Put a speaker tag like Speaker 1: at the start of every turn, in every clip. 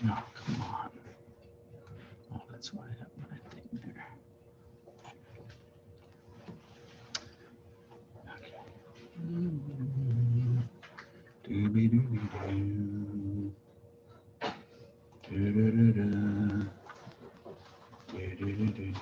Speaker 1: No, come on. Oh, that's why I have my thing there. Okay. Doo-be-doo-be-doo. Do-do-do-do. Do-do-do-do.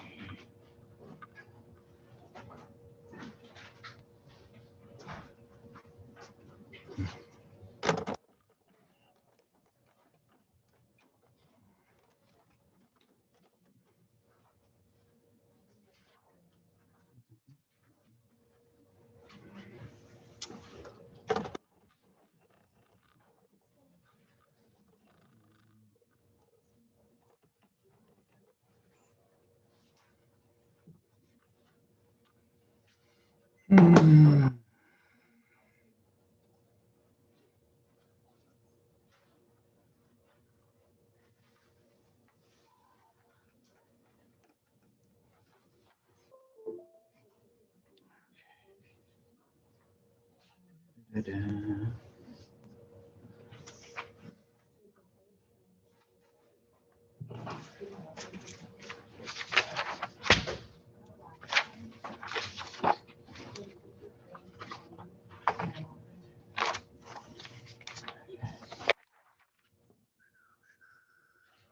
Speaker 1: Da-da.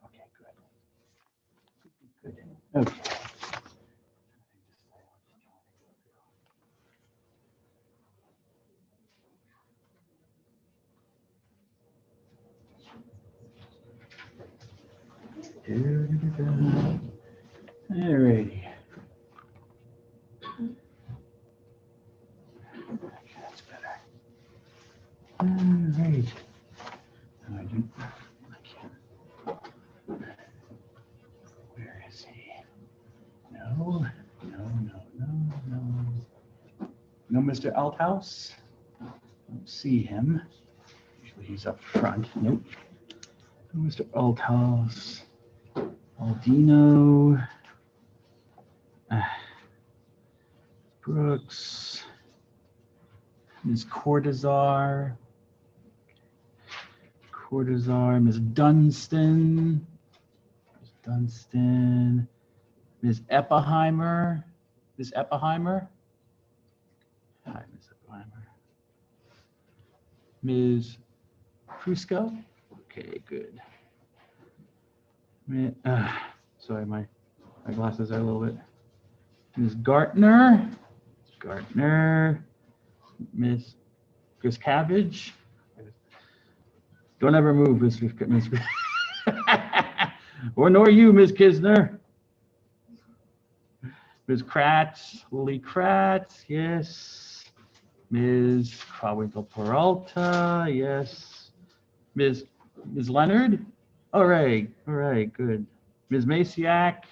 Speaker 1: Okay, good. Good. Okay. Alrighty. That's better. Alright. No, I didn't. I can't. Where is he? No, no, no, no, no. No, Mr. Althouse? Don't see him. Usually he's up front. Nope. Mr. Althouse, Aldino, Brooks, Ms. Cortazar, Ms. Dunstan, Ms. Eppeheimer, Hi, Ms. Eppeheimer, Ms. Fusco, okay, good. Sorry, my glasses are a little bit. Ms. Gartner, Miss Cabbage. Don't ever move, Miss. Or nor you, Ms. Kisner. Ms. Kratz, Lily Kratz, yes. Ms. Crawwinkle Peralta, yes. Ms. Leonard, all right, good. Ms. Maciak,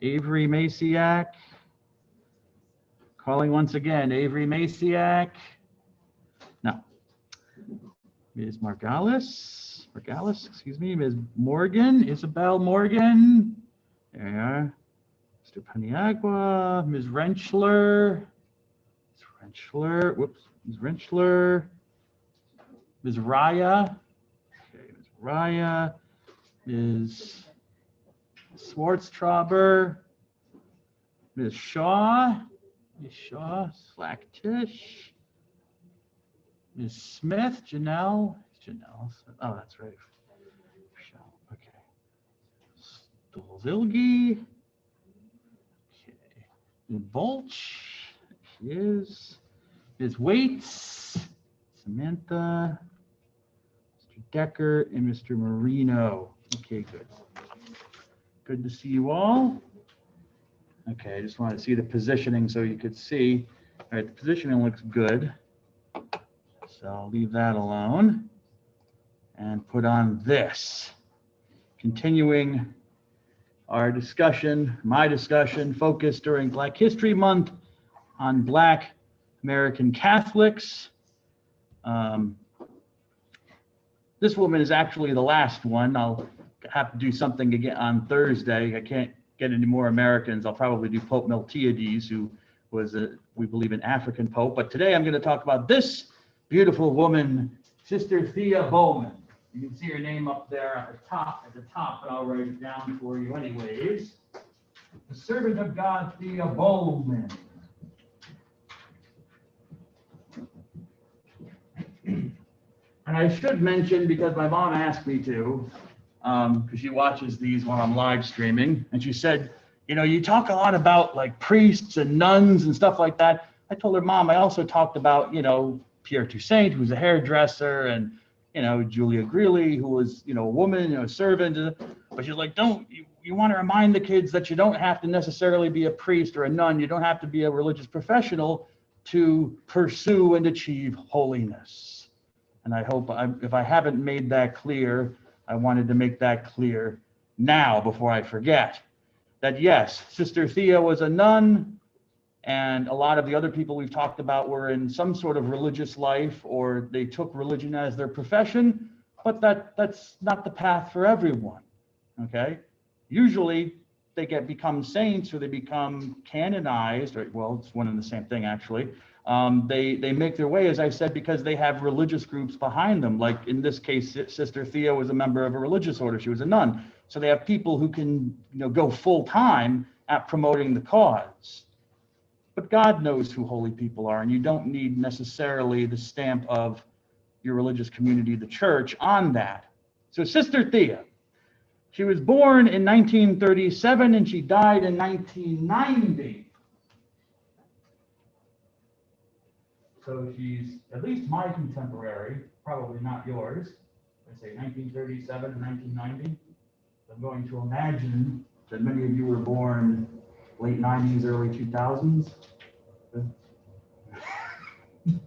Speaker 1: Avery Maciak. Calling once again, Avery Maciak. No. Ms. Margalis, excuse me, Ms. Morgan, Isabel Morgan. There you are. Mr. Paniagua, Ms. Rentschler, whoops, Ms. Rentschler, Ms. Raya, okay, Ms. Raya, Ms. Swartztrauber, Ms. Shaw, Slack Tish, Ms. Smith, Janelle, oh, that's right. Okay. Stolzilgi. Okay. Ms. Bolch, she is. Ms. Waits, Samantha, Mr. Decker, and Mr. Marino. Okay, good. Good to see you all. Okay, I just wanted to see the positioning so you could see. All right, the positioning looks good. So I'll leave that alone and put on this. Continuing our discussion, my discussion, focused during Black History Month on Black American Catholics. This woman is actually the last one. I'll have to do something again on Thursday. I can't get any more Americans. I'll probably do Pope Miltiades, who was, we believe, an African pope. But today I'm going to talk about this beautiful woman, Sister Thea Bowman. You can see her name up there at the top, but I'll write it down for you anyways. The servant of God, Thea Bowman. And I should mention, because my mom asked me to, because she watches these when I'm live streaming, and she said, you know, you talk a lot about like priests and nuns and stuff like that. I told her, Mom, I also talked about, you know, Pierre Toussaint, who's a hairdresser, and, you know, Julia Greeley, who was, you know, a woman, you know, a servant. But she's like, you want to remind the kids that you don't have to necessarily be a priest or a nun. You don't have to be a religious professional to pursue and achieve holiness. And I hope, if I haven't made that clear, I wanted to make that clear now before I forget. That yes, Sister Thea was a nun, and a lot of the other people we've talked about were in some sort of religious life, or they took religion as their profession, but that's not the path for everyone, okay? Usually they become saints, or they become canonized, or, well, it's one and the same thing actually. They make their way, as I said, because they have religious groups behind them. Like in this case, Sister Thea was a member of a religious order. She was a nun. So they have people who can, you know, go full time at promoting the cause. But God knows who holy people are, and you don't need necessarily the stamp of your religious community, the church, on that. So Sister Thea, she was born in 1937 and she died in 1990. So she's at least my contemporary, probably not yours. I say 1937 and 1990. I'm going to imagine that many of you were born late 90s, early 2000s.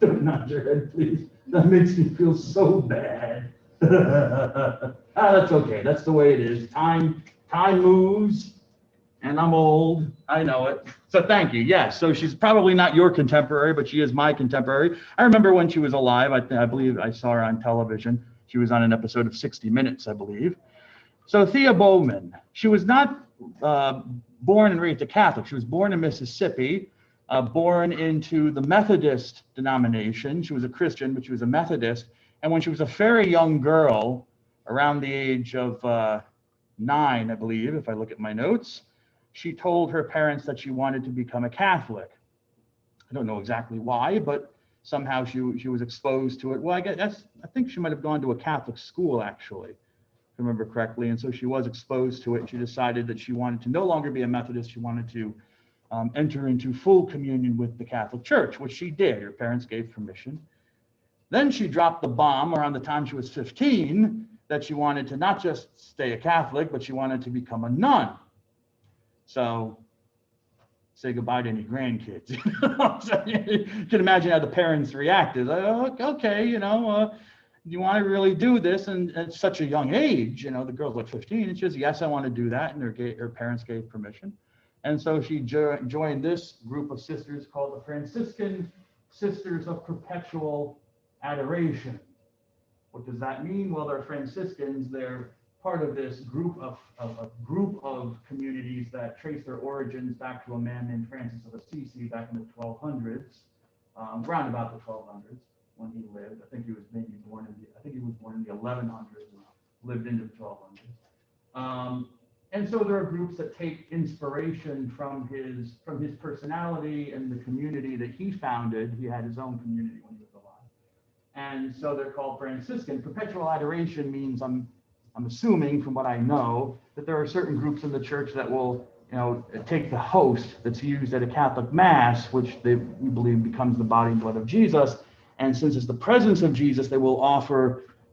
Speaker 1: Don't nod your head, please. That makes me feel so bad. That's okay. That's the way it is. Time moves, and I'm old. I know it. So thank you. Yes. So she's probably not your contemporary, but she is my contemporary. I remember when she was alive. I believe I saw her on television. She was on an episode of 60 Minutes, I believe. So Thea Bowman, she was not born and raised a Catholic. She was born in Mississippi, born into the Methodist denomination. She was a Christian, but she was a Methodist. And when she was a very young girl, around the age of 9, I believe, if I look at my notes, she told her parents that she wanted to become a Catholic. I don't know exactly why, but somehow she was exposed to it. Well, I think she might have gone to a Catholic school, actually, if I remember correctly. And so she was exposed to it. And she decided that she wanted to no longer be a Methodist. She wanted to enter into full communion with the Catholic Church, which she did. Her parents gave permission. Then she dropped the bomb around the time she was 15 that she wanted to not just stay a Catholic, but she wanted to become a nun. So say goodbye to any grandkids. You can imagine how the parents reacted. Like, oh, okay, do you want to really do this? And at such a young age, the girl's like 15, and she says, yes, I want to do that. And her parents gave permission. And so she joined this group of sisters called the Franciscan Sisters of Perpetual Adoration. What does that mean? Well, they're Franciscans. They're part of this group of communities that trace their origins back to a man named Francis of Assisi back in the 1200s, around about the 1200s when he lived. I think he was born in the 1100s and lived into the 1200s. And so there are groups that take inspiration from his personality and the community that he founded. He had his own community when he was alive. And so they're called Franciscan. Perpetual adoration means, I'm assuming from what I know, that there are certain groups in the church that will, take the host that's used at a Catholic Mass, which we believe becomes the body and blood of Jesus. And since it's the presence of Jesus, they will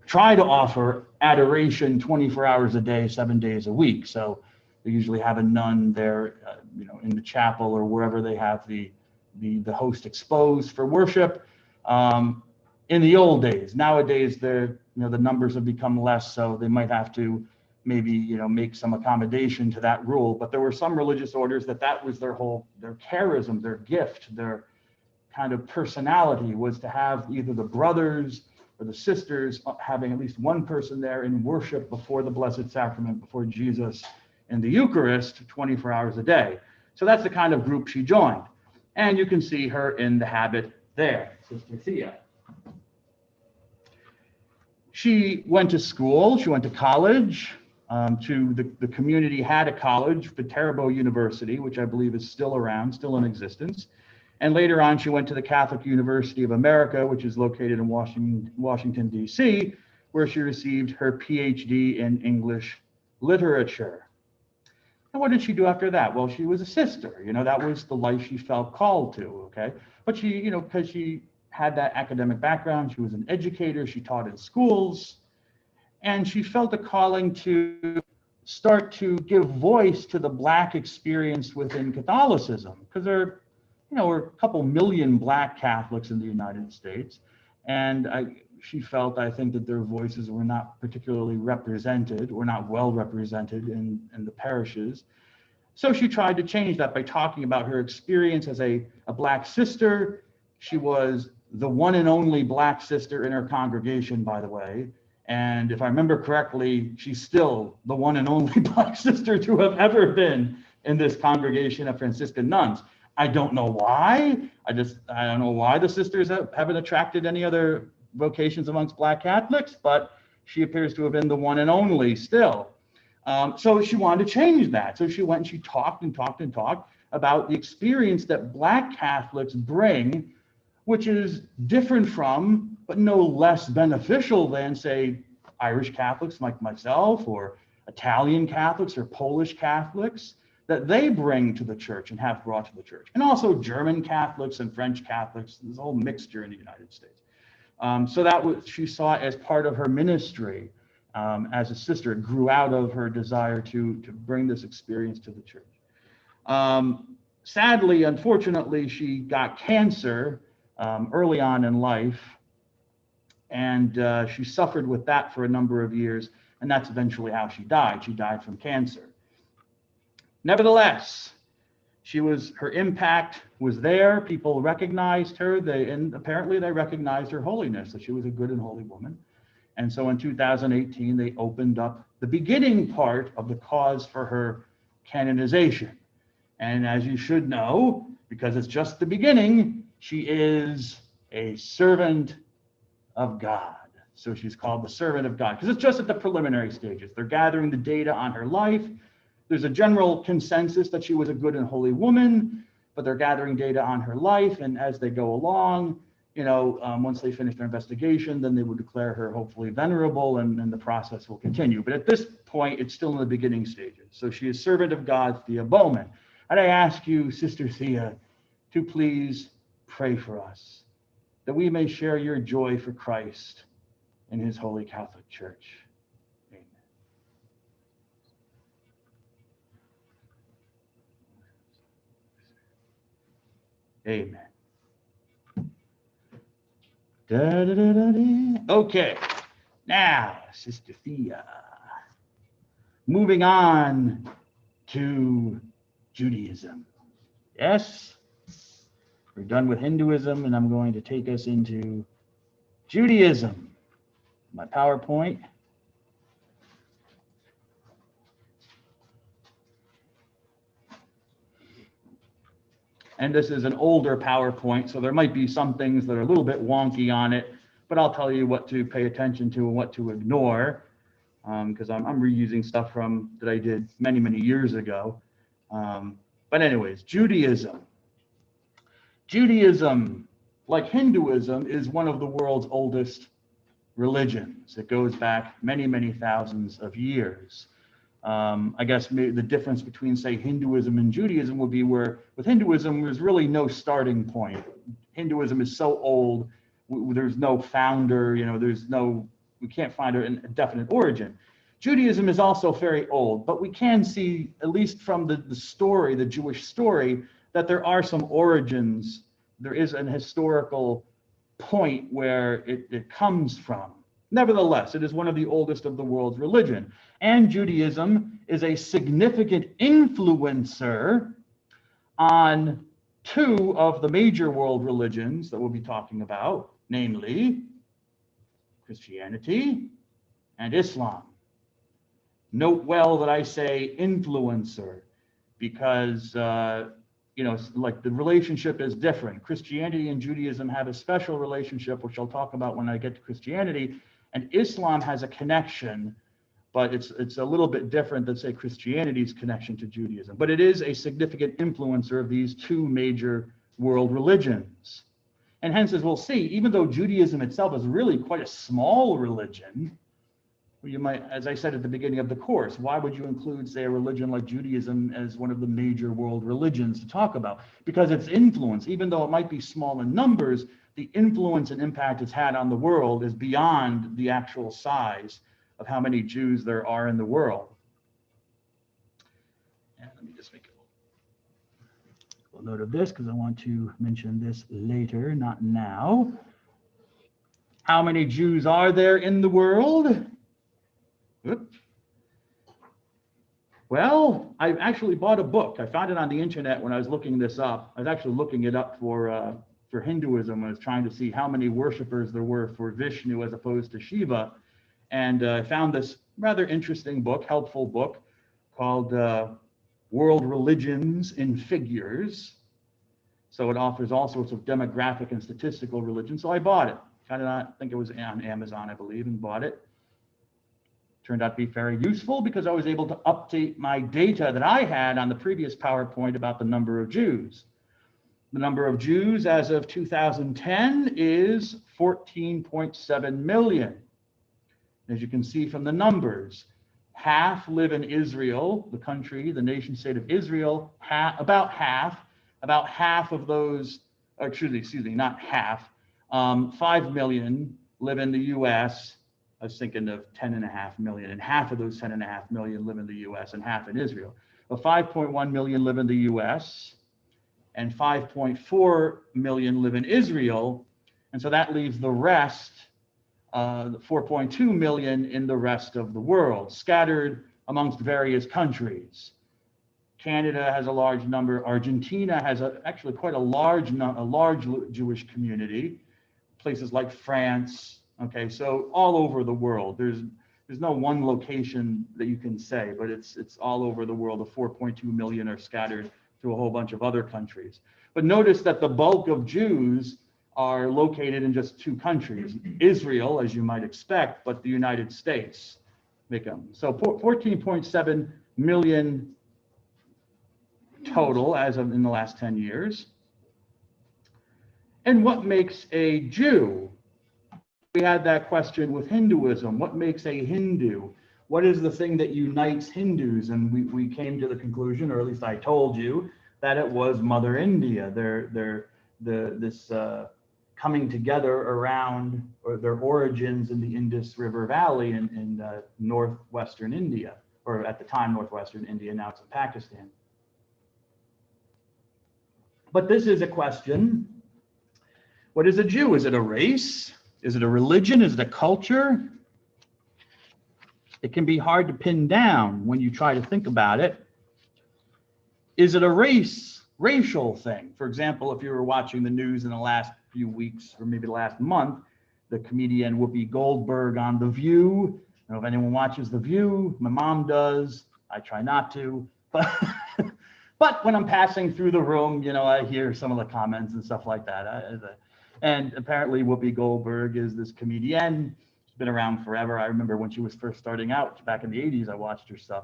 Speaker 1: try to offer adoration 24 hours a day, 7 days a week. So they usually have a nun there, in the chapel or wherever they have the host exposed for worship. In the old days, nowadays the numbers have become less, so they might have to maybe make some accommodation to that rule. But there were some religious orders that was their charism, their gift, their kind of personality was to have either the brothers or the sisters having at least one person there in worship before the Blessed Sacrament, before Jesus in the Eucharist 24 hours a day. So that's the kind of group she joined. And you can see her in the habit there, Sister Thea. She went to school, she went to college. The community had a college, Viterbo University, which I believe is still around, still in existence. And later on, she went to the Catholic University of America, which is located in Washington, D.C., where she received her PhD in English literature. And what did she do after that? Well, she was a sister. That was the life she felt called to, okay? But she, because she had that academic background, she was an educator, she taught in schools, and she felt a calling to start to give voice to the Black experience within Catholicism, because there were a couple million Black Catholics in the United States, and she felt, I think, that their voices were not particularly represented, or not well represented in the parishes. So she tried to change that by talking about her experience as a Black sister. She was the one and only Black sister in her congregation, by the way. And if I remember correctly, she's still the one and only Black sister to have ever been in this congregation of Franciscan nuns. I don't know why. I don't know why the sisters haven't attracted any other vocations amongst Black Catholics, but she appears to have been the one and only still. So she wanted to change that. So she went and she talked about the experience that Black Catholics bring, which is different from, but no less beneficial than, say, Irish Catholics like myself, or Italian Catholics or Polish Catholics, that they bring to the church and have brought to the church. And also German Catholics and French Catholics, there's a whole mixture in the United States. So that she saw as part of her ministry as a sister. It grew out of her desire to bring this experience to the church. Sadly, unfortunately, she got cancer early on in life, and she suffered with that for a number of years, and that's eventually how she died. She died from cancer. Nevertheless, her impact was there. People recognized her, and apparently they recognized her holiness, that she was a good and holy woman. And so in 2018, they opened up the beginning part of the cause for her canonization. And as you should know, because it's just the beginning, she is a servant of God. So she's called the servant of God, because it's just at the preliminary stages. They're gathering the data on her life. There's a general consensus that she was a good and holy woman, but they're gathering data on her life. And as they go along, once they finish their investigation, then they would declare her hopefully venerable, and the process will continue. But at this point, it's still in the beginning stages. So she is servant of God, Thea Bowman. And I ask you, Sister Thea, to please pray for us, that we may share your joy for Christ in his holy Catholic Church. Amen. Okay, now, Sister Thea, moving on to Judaism. Yes, we're done with Hinduism, and I'm going to take us into Judaism. My PowerPoint. And this is an older PowerPoint, so there might be some things that are a little bit wonky on it, but I'll tell you what to pay attention to and what to ignore, because I'm reusing stuff that I did many, many years ago. But anyways, Judaism. Judaism, like Hinduism, is one of the world's oldest religions. It goes back many, many thousands of years. I guess maybe the difference between, say, Hinduism and Judaism would be where with Hinduism, there's really no starting point. Hinduism is so old, there's no founder, we can't find a definite origin. Judaism is also very old, but we can see, at least from the story, the Jewish story, that there are some origins. There is an historical point where it comes from. Nevertheless, it is one of the oldest of the world's religion. And Judaism is a significant influencer on two of the major world religions that we'll be talking about, namely Christianity and Islam. Note well that I say influencer, because like the relationship is different. Christianity and Judaism have a special relationship, which I'll talk about when I get to Christianity, and Islam has a connection, but it's a little bit different than, say, Christianity's connection to Judaism. But it is a significant influencer of these two major world religions. And hence, as we'll see, even though Judaism itself is really quite a small religion, you might, as I said at the beginning of the course, why would you include, say, a religion like Judaism as one of the major world religions to talk about? Because its influence, even though it might be small in numbers, the influence and impact it's had on the world is beyond the actual size of how many Jews there are in the world. And let me just make a note of this, because I want to mention this later, not now. How many Jews are there in the world? Oops. Well, I actually bought a book. I found it on the internet when I was looking this up. I was actually looking it up for Hinduism. I was trying to see how many worshipers there were for Vishnu as opposed to Shiva. And I found this rather interesting book, helpful book, called World Religions in Figures. So it offers all sorts of demographic and statistical religion. So I bought it. I think it was on Amazon, I believe, and bought it. Turned out to be very useful because I was able to update my data that I had on the previous PowerPoint about the number of Jews. The number of Jews as of 2010 is 14.7 million. As you can see from the numbers, half live in Israel, the country, the nation state of Israel, about half of those, excuse me, not half, 5 million live in the US. I was thinking of 10.5 million, and half of those 10.5 million live in the US and half in Israel. But 5.1 million live in the US and 5.4 million live in Israel. And so that leaves the rest, 4.2 million in the rest of the world, scattered amongst various countries. Canada has a large number. Argentina has actually quite a large Jewish community. Places like France, Okay, so all over the world. There's no one location that you can say, but it's all over the world. The 4.2 million are scattered through a whole bunch of other countries. But notice that the bulk of Jews are located in just two countries, Israel, as you might expect, but the United States. So 14.7 million total as of in the last 10 years. And what makes a Jew? We had that question with Hinduism. What makes a Hindu? What is the thing that unites Hindus? And we came to the conclusion, or at least I told you, that it was Mother India. This coming together around, or their origins in the Indus River Valley in northwestern India, or at the time northwestern India, now it's in Pakistan. But this is a question. What is a Jew? Is it a race? Is it a religion? Is it a culture? It can be hard to pin down when you try to think about it. Is it a racial thing? For example, if you were watching the news in the last few weeks, or maybe the last month, the comedian Whoopi Goldberg on The View. I don't know if anyone watches The View. My mom does. I try not to. But when I'm passing through the room, you know, I hear some of the comments and stuff like that. And apparently Whoopi Goldberg is this comedian. She's been around forever. I remember when she was first starting out back in the 80s, I watched her stuff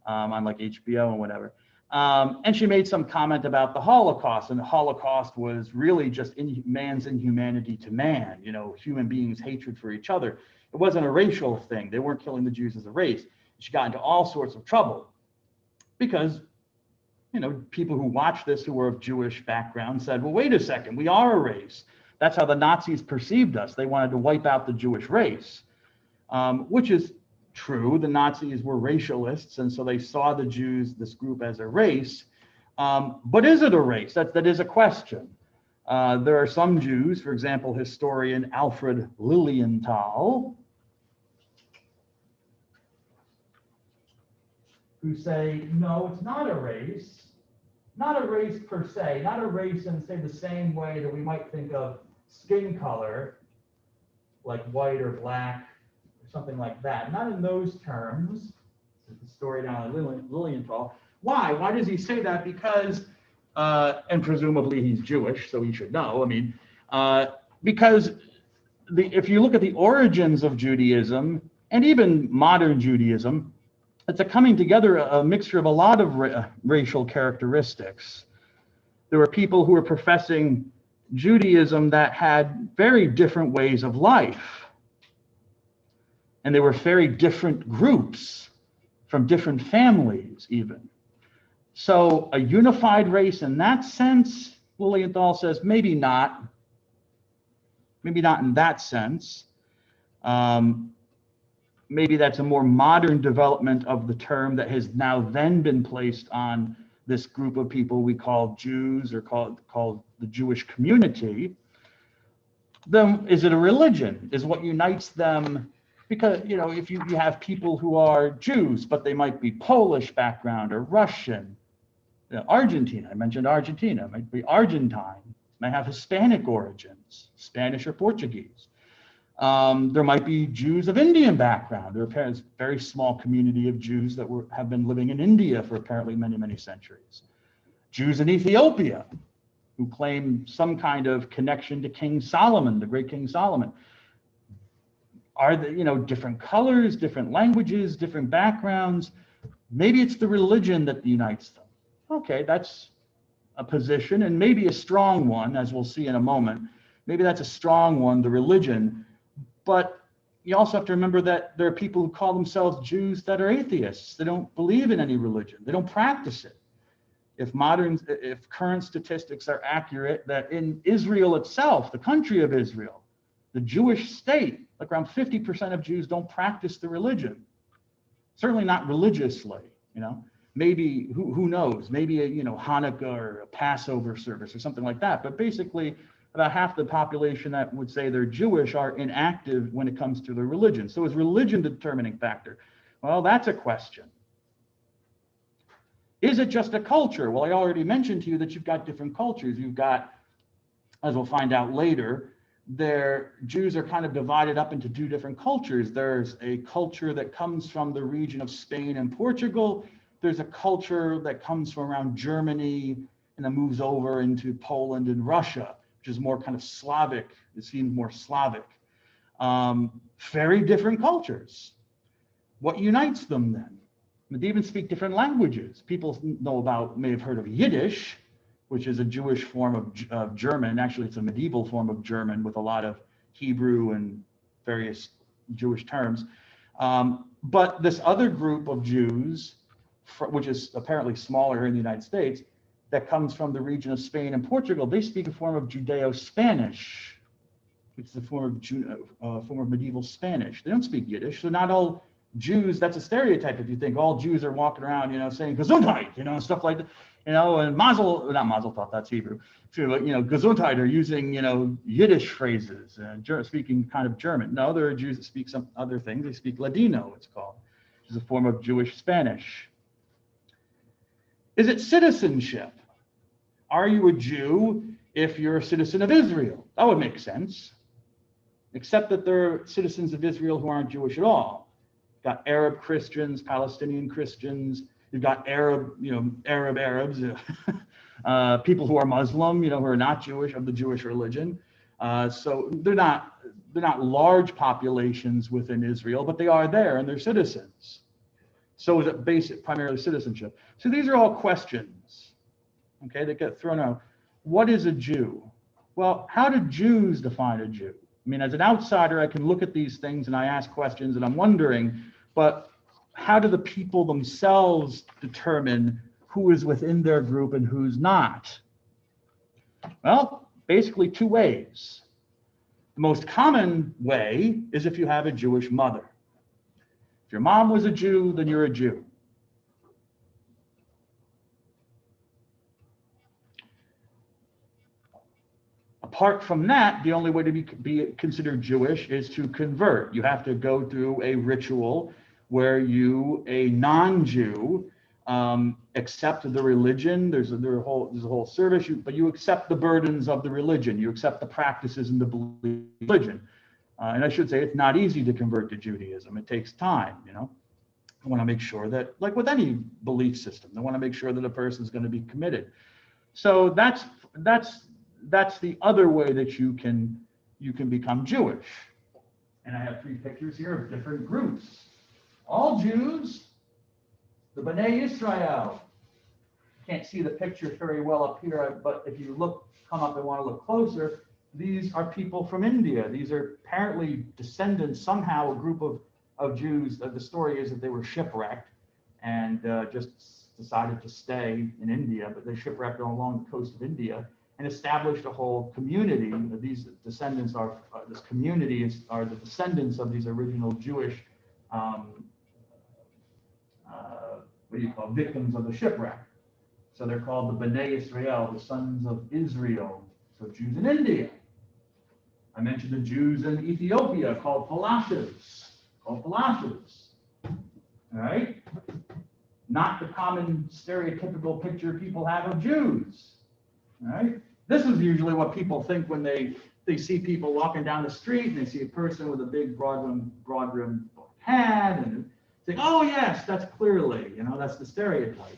Speaker 1: on like HBO and whatever. And she made some comment about the Holocaust, and the Holocaust was really just man's inhumanity to man, you know, human beings' hatred for each other. It wasn't a racial thing. They weren't killing the Jews as a race. She got into all sorts of trouble because, you know, people who watched this who were of Jewish background said, well, wait a second, we are a race. That's how the Nazis perceived us. They wanted to wipe out the Jewish race, which is true. The Nazis were racialists, and so they saw the Jews, this group, as a race. But is it a race? That is a question. There are some Jews, for example, historian Alfred Lilienthal, who say, no, it's not a race. Not a race per se, not a race in, say, the same way that we might think of skin color, like white or black, or something like that. Not in those terms. This is the story down at Lilienthal. Why? Why does he say that? Because, and presumably he's Jewish, so he should know. I mean, because if you look at the origins of Judaism, and even modern Judaism, it's a coming together, a mixture of a lot of racial characteristics. There were people who were professing Judaism that had very different ways of life. And they were very different groups from different families even. So a unified race in that sense, Lilienthal says, maybe not. Maybe not in that sense. Maybe that's a more modern development of the term that has now then been placed on this group of people we call Jews, or called the Jewish community. Then is it a religion? Is what unites them? Because, you know, if you have people who are Jews, but they might be Polish background or Russian, Argentina, I mentioned Argentina, might be Argentine, might have Hispanic origins, Spanish or Portuguese. There might be Jews of Indian background. There are a very small community of Jews that have been living in India for apparently many, many centuries. Jews in Ethiopia who claim some kind of connection to King Solomon, the great King Solomon. Are they, you know, different colors, different languages, different backgrounds? Maybe it's the religion that unites them. Okay, that's a position, and maybe a strong one, as we'll see in a moment. Maybe that's a strong one, the religion. But you also have to remember that there are people who call themselves Jews that are atheists. They don't believe in any religion. They don't practice it. If current statistics are accurate, that in Israel itself, the country of Israel, the Jewish state, like around 50% of Jews don't practice the religion. Certainly not religiously, you know. Maybe, who knows, maybe a, Hanukkah or a Passover service or something like that. But basically, about half the population that would say they're Jewish are inactive when it comes to their religion. So is religion the determining factor? Well, that's a question. Is it just a culture? Well, I already mentioned to you that you've got different cultures. You've got, as we'll find out later, Jews are kind of divided up into two different cultures. There's a culture that comes from the region of Spain and Portugal. There's a culture that comes from around Germany and then moves over into Poland and Russia, which is more kind of Slavic. It seems more Slavic. Very different cultures. What unites them then? They even speak different languages. People may have heard of Yiddish, which is a Jewish form of German. Actually, it's a medieval form of German with a lot of Hebrew and various Jewish terms. But this other group of Jews, which is apparently smaller in the United States, that comes from the region of Spain and Portugal, they speak a form of Judeo-Spanish, which is a form of medieval Spanish. They don't speak Yiddish, so not all Jews, that's a stereotype if you think all Jews are walking around, saying Gesundheit, and stuff like that, and not Mazel Tov, that's Hebrew, too, but, Gesundheit are using, Yiddish phrases and speaking kind of German. No, there are Jews that speak some other things. They speak Ladino, it's called, which is a form of Jewish Spanish. Is it citizenship? Are you a Jew if you're a citizen of Israel? That would make sense, except that there are citizens of Israel who aren't Jewish at all. Got Arab Christians, Palestinian Christians. You've got Arabs, people who are Muslim, who are not Jewish, of the Jewish religion. So they're not large populations within Israel, but they are there and they're citizens. So is it primarily citizenship? So these are all questions, okay, that get thrown out. What is a Jew? Well, how do Jews define a Jew? I mean, as an outsider, I can look at these things and I ask questions and I'm wondering, but how do the people themselves determine who is within their group and who's not? Well, basically two ways. The most common way is if you have a Jewish mother. If your mom was a Jew, then you're a Jew. Apart from that, the only way to be considered Jewish is to convert. You have to go through a ritual where you, a non-Jew, accept the religion. There's a whole service, but you accept the burdens of the religion. You accept the practices and the religion. And I should say it's not easy to convert to Judaism. It takes time, I want to make sure that, like with any belief system, I want to make sure that a person is going to be committed. So that's the other way that you can become Jewish. And I have three pictures here of different groups. All Jews, the B'nai Israel. Can't see the picture very well up here, but if you come up and want to look closer, these are people from India. These are apparently descendants, somehow a group of Jews. The story is that they were shipwrecked and just decided to stay in India, but they shipwrecked along the coast of India and established a whole community. These descendants this community are the descendants of these original Jewish victims of the shipwreck. So they're called the B'nai Israel, the sons of Israel. So Jews in India. I mentioned the Jews in Ethiopia called Palashas. All right? Not the common stereotypical picture people have of Jews. All right? This is usually what people think when they see people walking down the street and they see a person with a big broad-rimmed hat and think, oh yes, that's clearly, that's the stereotype.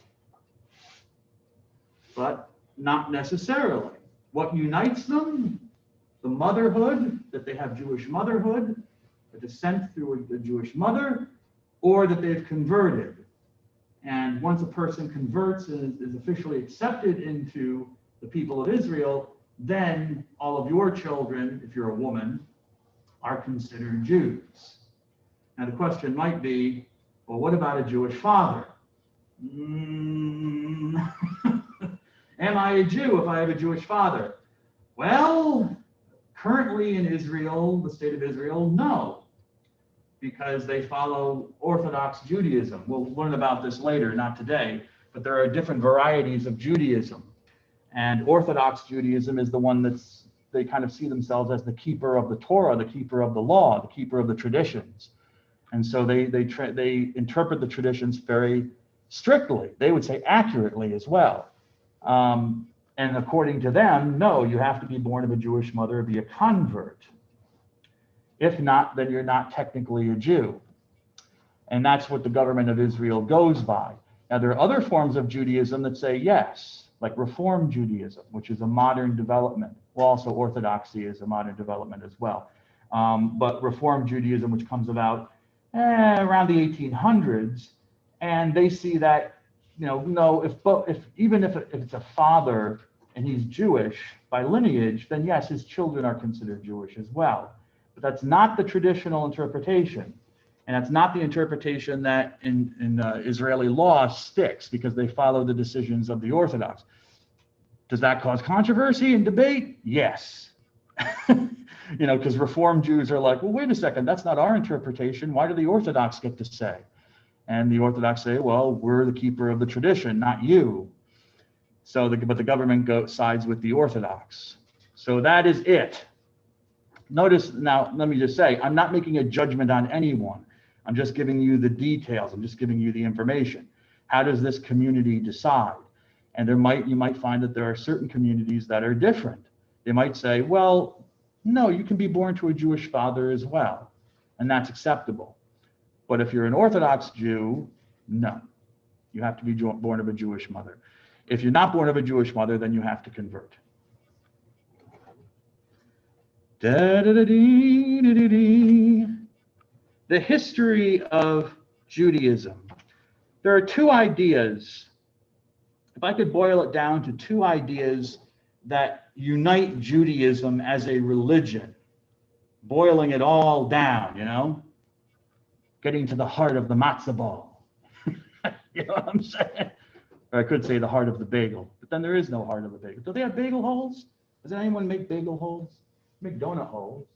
Speaker 1: But not necessarily. What unites them? The motherhood, that they have Jewish motherhood, a descent through a Jewish mother, or that they've converted. And once a person converts and is officially accepted into the people of Israel, then all of your children, if you're a woman, are considered Jews. Now the question might be, well, what about a Jewish father? Am I a Jew if I have a Jewish father? Well, currently in Israel, the state of Israel, no, because they follow Orthodox Judaism. We'll learn about this later, not today, but there are different varieties of Judaism. And Orthodox Judaism is the one they kind of see themselves as the keeper of the Torah, the keeper of the law, the keeper of the traditions. And so they interpret the traditions very strictly. They would say accurately as well. And And according to them, no, you have to be born of a Jewish mother or be a convert. If not, then you're not technically a Jew. And that's what the government of Israel goes by. Now, there are other forms of Judaism that say yes, like Reform Judaism, which is a modern development. Well, also Orthodoxy is a modern development as well. But Reform Judaism, which comes about around the 1800s, and they see that, no, even if it's a father and he's Jewish by lineage, then yes, his children are considered Jewish as well. But that's not the traditional interpretation. And that's not the interpretation that in Israeli law sticks, because they follow the decisions of the Orthodox. Does that cause controversy and debate? Yes. Because Reform Jews are like, well, wait a second, that's not our interpretation. Why do the Orthodox get to say? And the Orthodox say, well, we're the keeper of the tradition, not you. But the government sides with the Orthodox. So that is it. Notice now, let me just say, I'm not making a judgment on anyone. I'm just giving you the details. I'm just giving you the information. How does this community decide? And you might find that there are certain communities that are different. They might say, well, no, you can be born to a Jewish father as well, and that's acceptable. But if you're an Orthodox Jew, no, you have to be born of a Jewish mother. If you're not born of a Jewish mother, then you have to convert. The history of Judaism. There are two ideas. If I could boil it down to two ideas that unite Judaism as a religion, boiling it all down, getting to the heart of the matzah ball. You know what I'm saying? Or I could say the heart of the bagel, but then there is no heart of the bagel. Do they have bagel holes? Does anyone make bagel holes? Make donut holes.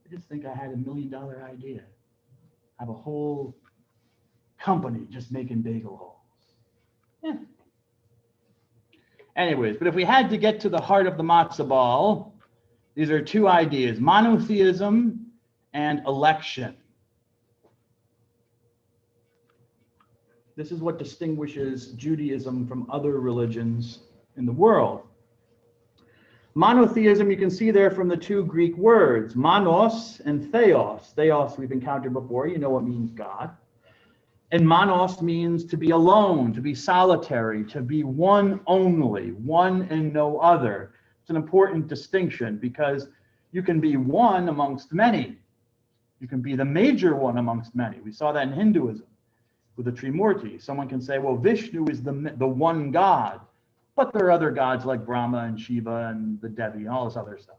Speaker 1: I just think I had $1 million idea. Have a whole company just making bagel holes. Yeah. Anyways, but if we had to get to the heart of the matzah ball, these are two ideas: monotheism and election. This is what distinguishes Judaism from other religions in the world. Monotheism, you can see there from the two Greek words, monos and theos. Theos we've encountered before, you know what means God. And monos means to be alone, to be solitary, to be one only, one and no other. It's an important distinction because you can be one amongst many. You can be the major one amongst many. We saw that in Hinduism with the Trimurti. Someone can say, well, Vishnu is the one God, but there are other gods like Brahma and Shiva and the Devi and all this other stuff.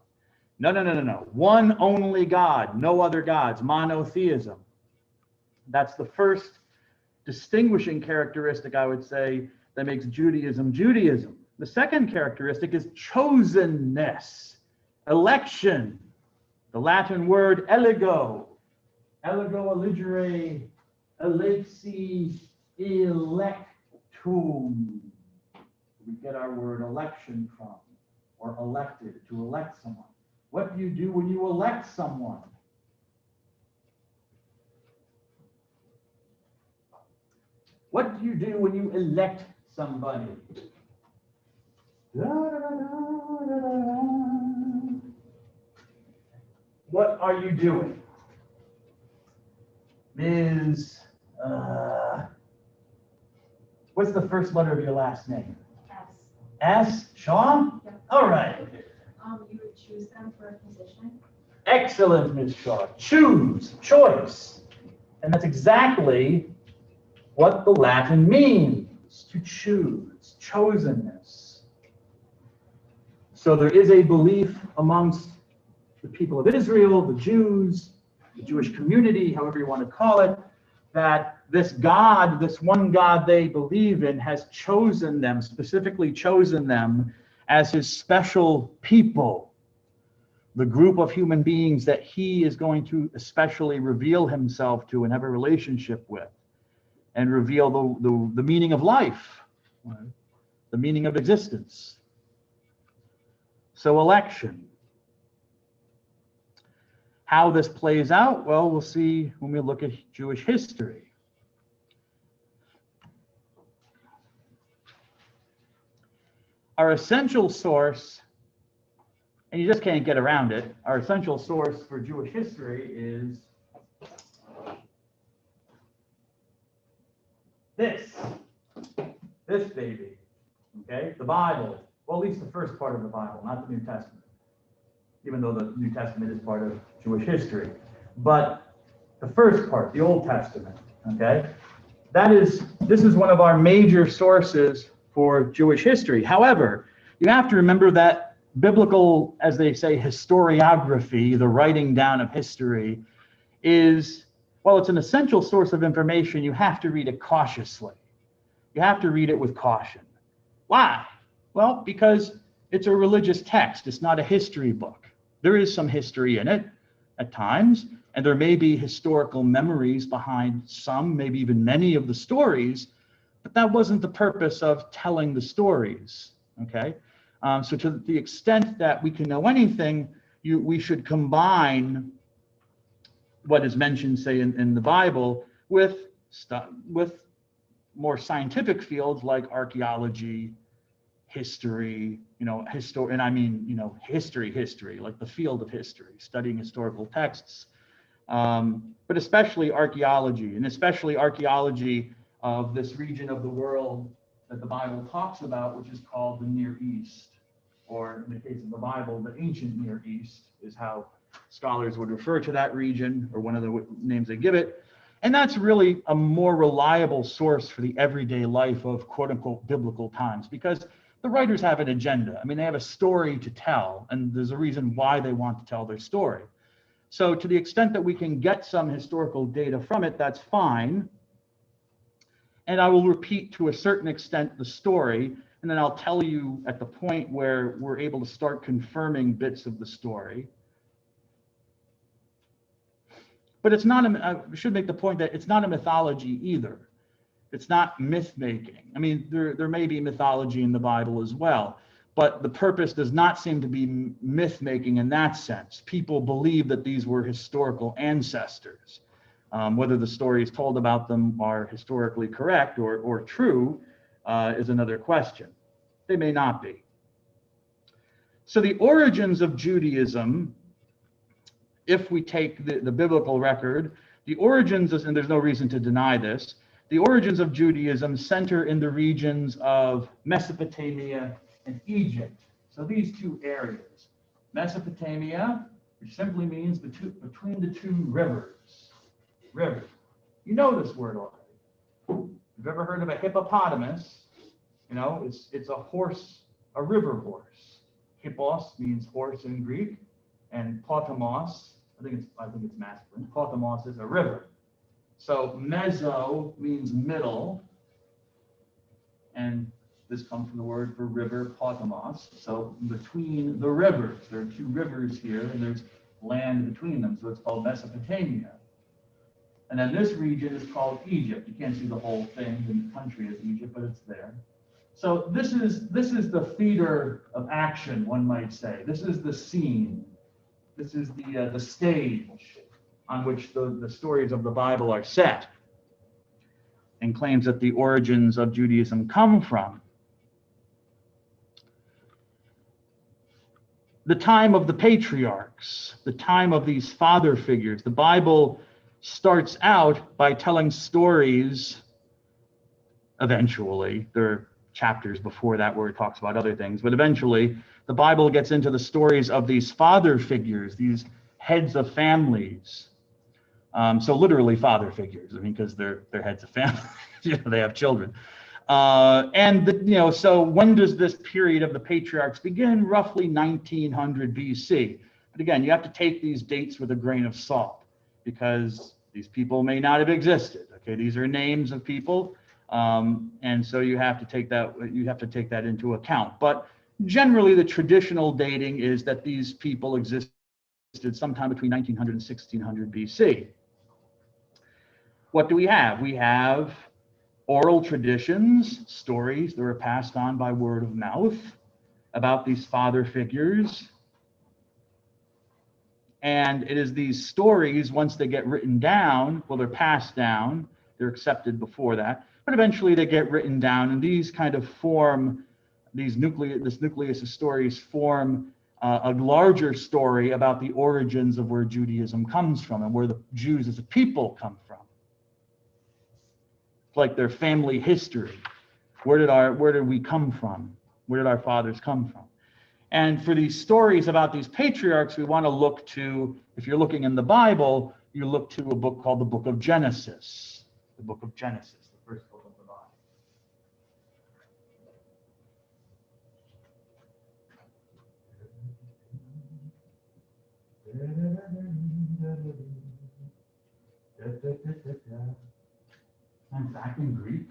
Speaker 1: No. One only God, no other gods, monotheism. That's the first distinguishing characteristic, I would say, that makes Judaism Judaism. The second characteristic is chosenness, election. The Latin word elego eligere, elexi, electum. We get our word election from, or elected, to elect someone. What do you do when you elect someone? What do you do when you elect somebody? What are you doing? Ms. What's the first letter of your last name? S. S? Shaw? Yep. All right.
Speaker 2: You would choose them for a position.
Speaker 1: Excellent, Ms. Shaw. Choose, choice. And that's exactly what the Latin means, to choose, chosenness. So there is a belief amongst the people of Israel, the Jews, the Jewish community, however you want to call it, that this God, this one God they believe in, has chosen them, specifically chosen them as his special people, the group of human beings that he is going to especially reveal himself to and have a relationship with, and reveal the meaning of life, right? The meaning of existence. So election. How this plays out, well, we'll see when we look at Jewish history. our essential source, and you just can't get around it, our essential source for Jewish history is this baby, okay? The Bible, well, at least the first part of the Bible, not the New Testament, even though the New Testament is part of Jewish history. But the first part, the Old Testament, okay? This is one of our major sources for Jewish history. However, you have to remember that biblical, as they say, historiography, the writing down of history, is, while it's an essential source of information, you have to read it cautiously. You have to read it with caution. Why? Well, because it's a religious text. It's not a history book. There is some history in it at times, and there may be historical memories behind some, maybe even many of the stories, but that wasn't the purpose of telling the stories, okay? So to the extent that we can know anything, we should combine what is mentioned, say, in the Bible with more scientific fields like archaeology, history, and I mean, history, like the field of history, studying historical texts, but especially archaeology, and especially archaeology of this region of the world that the Bible talks about, which is called the Near East, or in the case of the Bible, the ancient Near East is how scholars would refer to that region, or one of the names they give it. And that's really a more reliable source for the everyday life of quote unquote biblical times, because the writers have an agenda. I mean, they have a story to tell, and there's a reason why they want to tell their story. So to the extent that we can get some historical data from it, that's fine. And I will repeat to a certain extent the story, and then I'll tell you at the point where we're able to start confirming bits of the story. But it's not, I should make the point that it's not a mythology either. It's not myth making. I mean, there may be mythology in the Bible as well, but the purpose does not seem to be myth making in that sense. People believe that these were historical ancestors. Whether the stories told about them are historically correct or true is another question. They may not be. So the origins of Judaism, if we take the biblical record, the origins, and there's no reason to deny this, the origins of Judaism center in the regions of Mesopotamia and Egypt. So these two areas, Mesopotamia, which simply means between the two rivers. Rivers. You know this word already. You've ever heard of a hippopotamus? You know, it's a horse, a river horse. Hippos means horse in Greek, and potamos, I think it's masculine. Potamos is a river. So meso means middle, and this comes from the word for river, potamos. So between the rivers, there are two rivers here, and there's land between them, so it's called Mesopotamia. And then this region is called Egypt. You can't see the whole thing, the country is Egypt, but it's there. So this is the theater of action, one might say. This is the scene. This is the stage on which the stories of the Bible are set, and claims that the origins of Judaism come from. The time of the patriarchs, the time of these father figures. The Bible starts out by telling stories. Eventually, there are chapters before that where it talks about other things, but eventually the Bible gets into the stories of these father figures, these heads of families. So literally father figures, I mean, because they're heads of families, they have children. So when does this period of the patriarchs begin? Roughly 1900 BC. But again, you have to take these dates with a grain of salt, because these people may not have existed. Okay, these are names of people, and so you have to take that into account. But generally, the traditional dating is that these people existed sometime between 1900 and 1600 BC. What do we have? We have oral traditions, stories that were passed on by word of mouth about these father figures. And it is these stories, once they get written down, well, they're passed down, they're accepted before that, but eventually they get written down, and these kind of form this nucleus of stories form a larger story about the origins of where Judaism comes from and where the Jews as a people come from. It's like their family history. Where did we come from? Where did our fathers come from? And for these stories about these patriarchs, we want to look to, if you're looking in the Bible, you look to a book called the Book of Genesis. The Book of Genesis, the first book of the Bible. In fact, in Greek,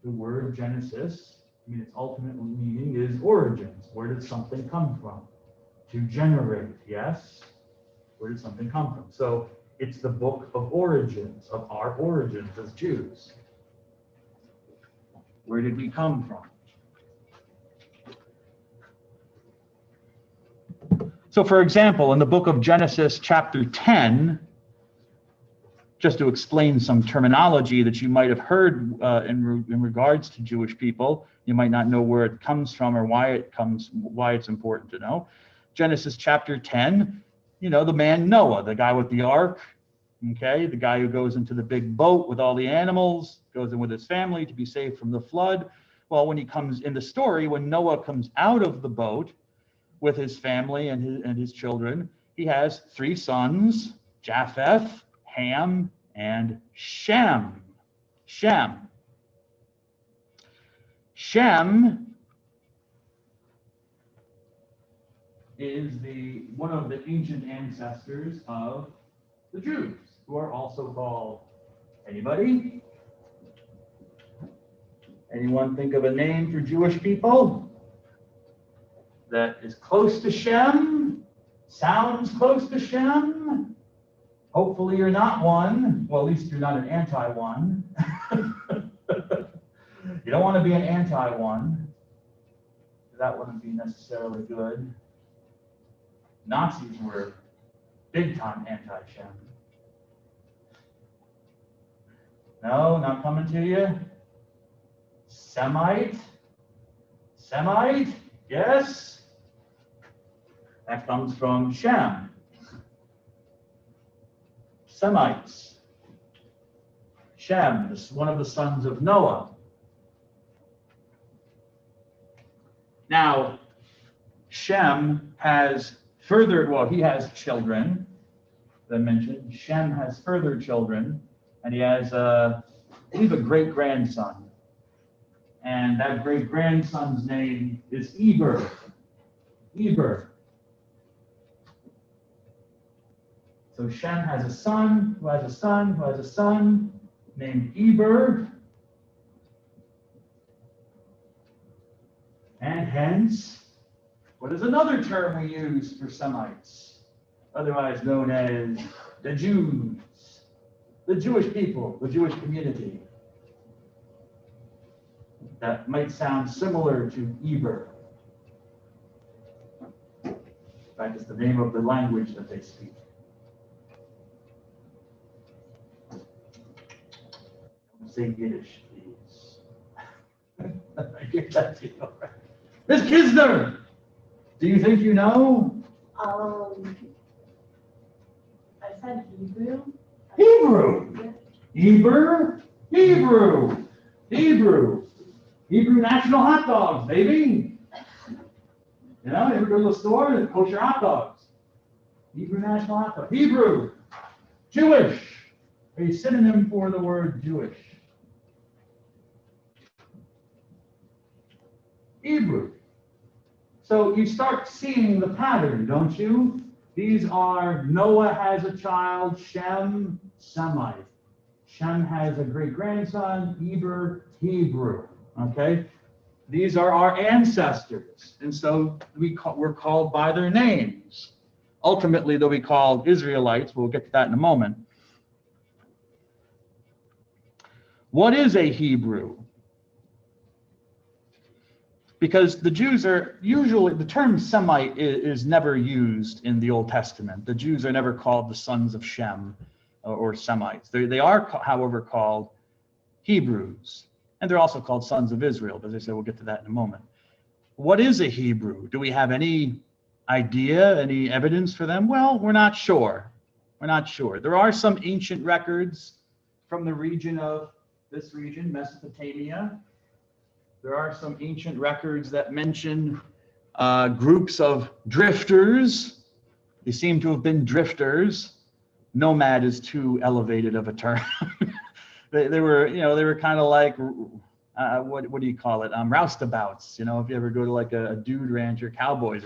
Speaker 1: the word Genesis, its ultimate meaning is origins. Where did something come from? To generate, yes? Where did something come from? So it's the book of origins, of our origins as Jews. Where did we come from? So for example, in the book of Genesis chapter 10, just to explain some terminology that you might have heard in regards to Jewish people, you might not know where it comes from or why it's important to know. Genesis chapter 10, the man Noah, the guy with the ark, okay, the guy who goes into the big boat with all the animals, goes in with his family to be saved from the flood. Well, when he comes in the story, when Noah comes out of the boat with his family and his children, he has 3 sons, Japheth, Ham, and Shem. Shem is one of the ancient ancestors of the Jews, who are also called, anybody? Anyone think of a name for Jewish people that is close to Shem? Sounds close to Shem? Hopefully you're not one. Well, at least you're not an anti-one. You don't want to be an anti-one. That wouldn't be necessarily good. Nazis were big-time anti-Shem. No, not coming to you? Semite? Semite? Yes? That comes from Shem. Semites. Shem is one of the sons of Noah. Now, Shem has he has children, as I mentioned. Shem has further children, and he has, I believe, a great-grandson. And that great-grandson's name is Eber. Eber. So Shem has a son, who has a son, who has a son, named Eber. And hence, what is another term we use for Semites, otherwise known as the Jews, the Jewish people, the Jewish community? That might sound similar to Eber. In fact, it's the name of the language that they speak. Say Yiddish, please. I get that to you. Ms. Kisner, do you think you know?
Speaker 2: I said Hebrew.
Speaker 1: Hebrew. Hebrew. Hebrew. Hebrew. Hebrew national hot dogs, baby. You know, you ever go to the store and kosher hot dogs? Hebrew national hot dog. Hebrew. Jewish. A synonym for the word Jewish. Hebrew. So you start seeing the pattern, don't you? These are, Noah has a child, Shem, Semite. Shem has a great-grandson, Eber, Hebrew. Okay? These are our ancestors. And so we're called by their names. Ultimately, they'll be called Israelites. We'll get to that in a moment. What is a Hebrew? Because the Jews are usually, the term Semite is never used in the Old Testament. The Jews are never called the sons of Shem or Semites. They are, however, called Hebrews. And they're also called sons of Israel. But as I said, we'll get to that in a moment. What is a Hebrew? Do we have any idea, any evidence for them? Well, we're not sure. We're not sure. There are some ancient records from the region of this region, Mesopotamia. There are some ancient records that mention groups of drifters. They seem to have been drifters. Nomad is too elevated of a term. they were, they were kind of like, what do you call it? Roustabouts. If you ever go to like a dude ranch or cowboys,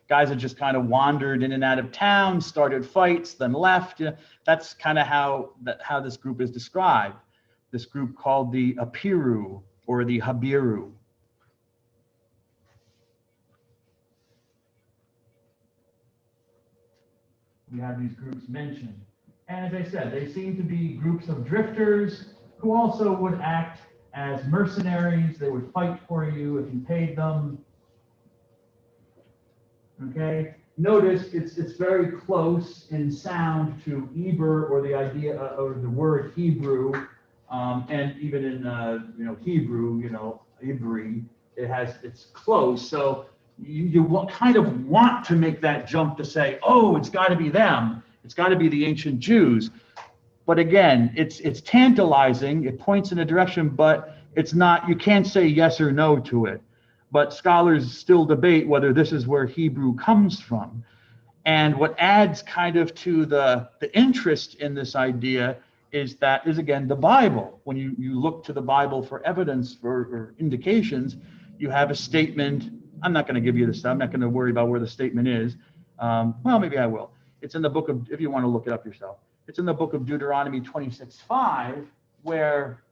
Speaker 1: guys that just kind of wandered in and out of town, started fights, then left. That's kind of how this group is described. This group called the Apiru or the Habiru. We have these groups mentioned. And as I said, they seem to be groups of drifters who also would act as mercenaries. They would fight for you if you paid them. Okay, notice it's very close in sound to Eber, or the idea or the word Hebrew, and even in Hebrew, Ibri, it's close. So you kind of want to make that jump to say, oh, it's got to be them. It's got to be the ancient Jews. But again, it's tantalizing. It points in a direction, but it's not. You can't say yes or no to it. But scholars still debate whether this is where Hebrew comes from. And what adds kind of to the interest in this idea is again the Bible. When you look to the Bible for evidence or indications, you have a statement. I'm not going to give you this. I'm not going to worry about where the statement is. Well, maybe I will. It's in the book of, if you want to look it up yourself, it's in the book of Deuteronomy 26:5, where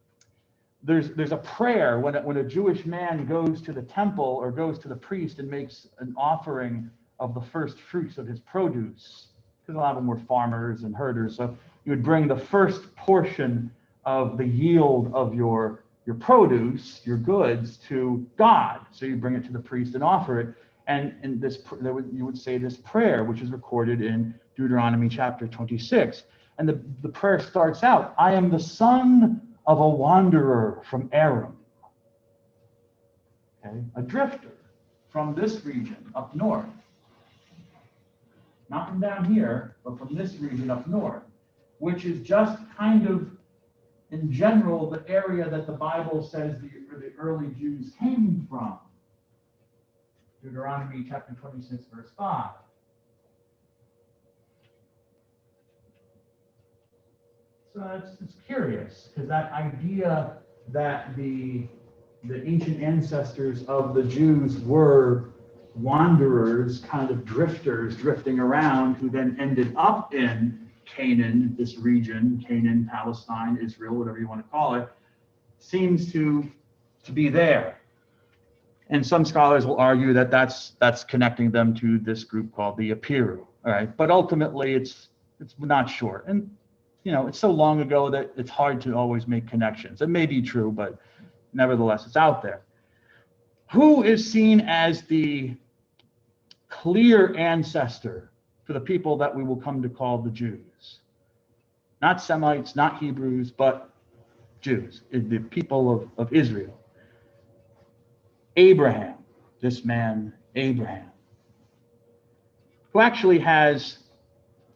Speaker 1: there's a prayer when a Jewish man goes to the temple or goes to the priest and makes an offering of the first fruits of his produce, because a lot of them were farmers and herders. So you would bring the first portion of the yield of your produce, your goods, to God. So you bring it to the priest and offer it. And you would say this prayer, which is recorded in Deuteronomy chapter 26. And the prayer starts out, I am the son of a wanderer from Aram. Okay, a drifter from this region up north. Not from down here, but from this region up north, which is just kind of, in general, the area that the Bible says the early Jews came from. Deuteronomy chapter 26, verse 5. So it's curious, because that idea that the ancient ancestors of the Jews were wanderers, kind of drifters, drifting around, who then ended up in Canaan, this region, Canaan, Palestine, Israel, whatever you want to call it, seems to be there. And some scholars will argue that that's connecting them to this group called the Apiru. All right, but ultimately it's not sure. And it's so long ago that it's hard to always make connections. It may be true, but nevertheless, it's out there. Who is seen as the clear ancestor for the people that we will come to call the Jews? Not Semites, not Hebrews, but Jews, the people of Israel. Abraham, this man, Abraham, who actually has,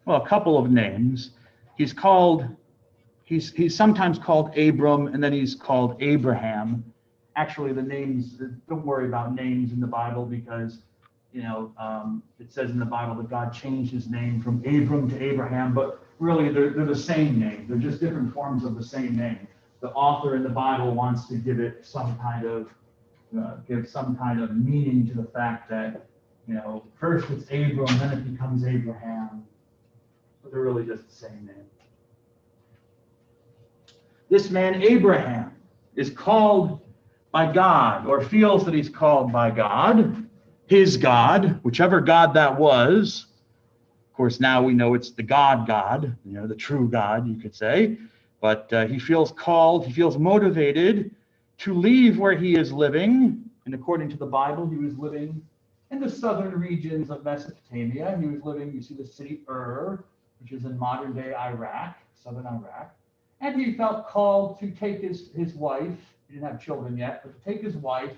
Speaker 1: a couple of names. He's sometimes called Abram, and then he's called Abraham. Actually, the names, don't worry about names in the Bible, because it says in the Bible that God changed his name from Abram to Abraham, but really they're the same name. They're just different forms of the same name. The author in the Bible wants to give it some kind of meaning to the fact that, first it's Abram, then it becomes Abraham, but they're really just the same name. This man, Abraham, is called by God, or feels that he's called by God, his God, whichever God that was. Of course, now we know it's the God, the true God, you could say. But he feels called, he feels motivated to leave where he is living. And according to the Bible, he was living in the southern regions of Mesopotamia. He was living, you see the city which is in modern day Iraq, southern Iraq. And he felt called to take his wife, he didn't have children yet, but to take his wife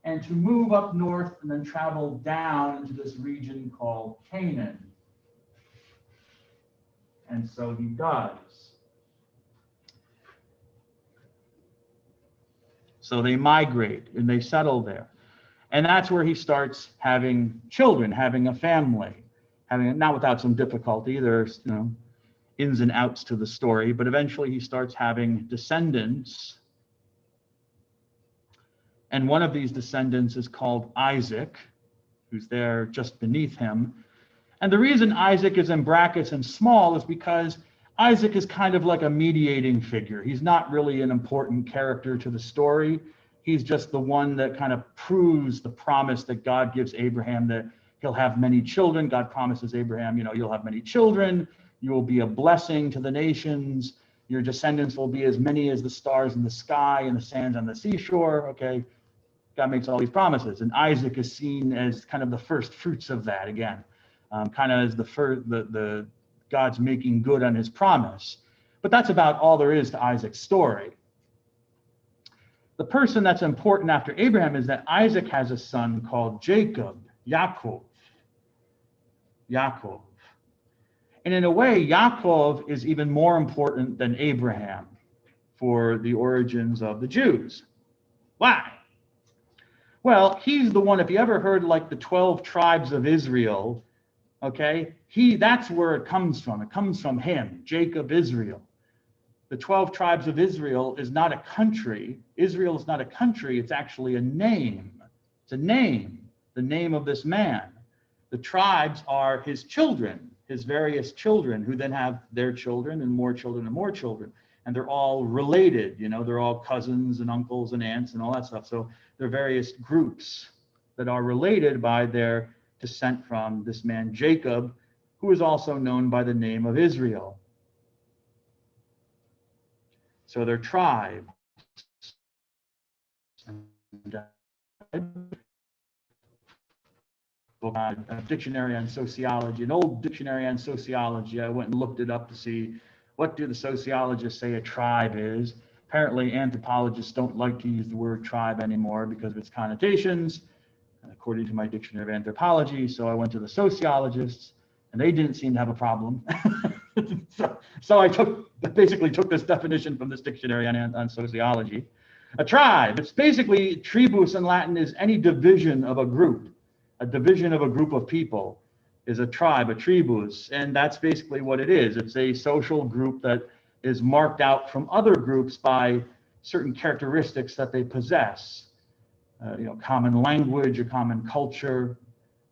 Speaker 1: and to move up north and then travel down into this region called Canaan. And so he does. So they migrate and they settle there. And that's where he starts having children, having a family, not without some difficulty. There's, ins and outs to the story, but eventually he starts having descendants. And one of these descendants is called Isaac, who's there just beneath him. And the reason Isaac is in brackets and small is because Isaac is kind of like a mediating figure. He's not really an important character to the story. He's just the one that kind of proves the promise that God gives Abraham that he'll have many children. God promises Abraham, you'll have many children. You will be a blessing to the nations. Your descendants will be as many as the stars in the sky and the sands on the seashore. Okay. God makes all these promises. And Isaac is seen as kind of the first fruits of that again. Kind of as the God's making good on his promise. But that's about all there is to Isaac's story. The person that's important after Abraham is that Isaac has a son called Jacob, Yaakov. And in a way, Yaakov is even more important than Abraham for the origins of the Jews. Why? Well, he's the one, if you ever heard like the 12 tribes of Israel, okay, that's where it comes from. It comes from him, Jacob, Israel. The 12 tribes of Israel is not a country. Israel is not a country. It's actually a name. It's a name, the name of this man. The tribes are his children, his various children, who then have their children and more children and more children. And they're all related, they're all cousins and uncles and aunts and all that stuff. So there are various groups that are related by their descent from this man Jacob, who is also known by the name of Israel. So they're tribes. A dictionary on sociology, an old dictionary on sociology. I went and looked it up to see what do the sociologists say a tribe is. Apparently anthropologists don't like to use the word tribe anymore because of its connotations, according to my dictionary of anthropology. So I went to the sociologists and they didn't seem to have a problem. So I basically took this definition from this dictionary on sociology. A tribe, it's basically, tribus in Latin is any division of a group. A division of a group of people is a tribe, a tribus, and that's basically what it is. It's a social group that is marked out from other groups by certain characteristics that they possess. Common language, a common culture,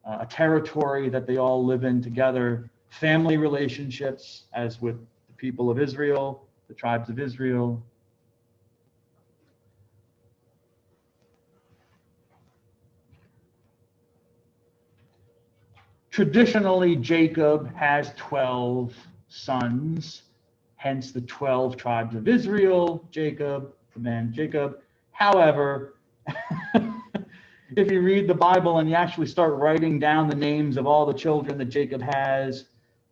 Speaker 1: a territory that they all live in together, family relationships, as with the people of Israel, the tribes of Israel. Traditionally, Jacob has 12 sons, hence the 12 tribes of Israel, Jacob, the man Jacob. However, if you read the Bible and you actually start writing down the names of all the children that Jacob has,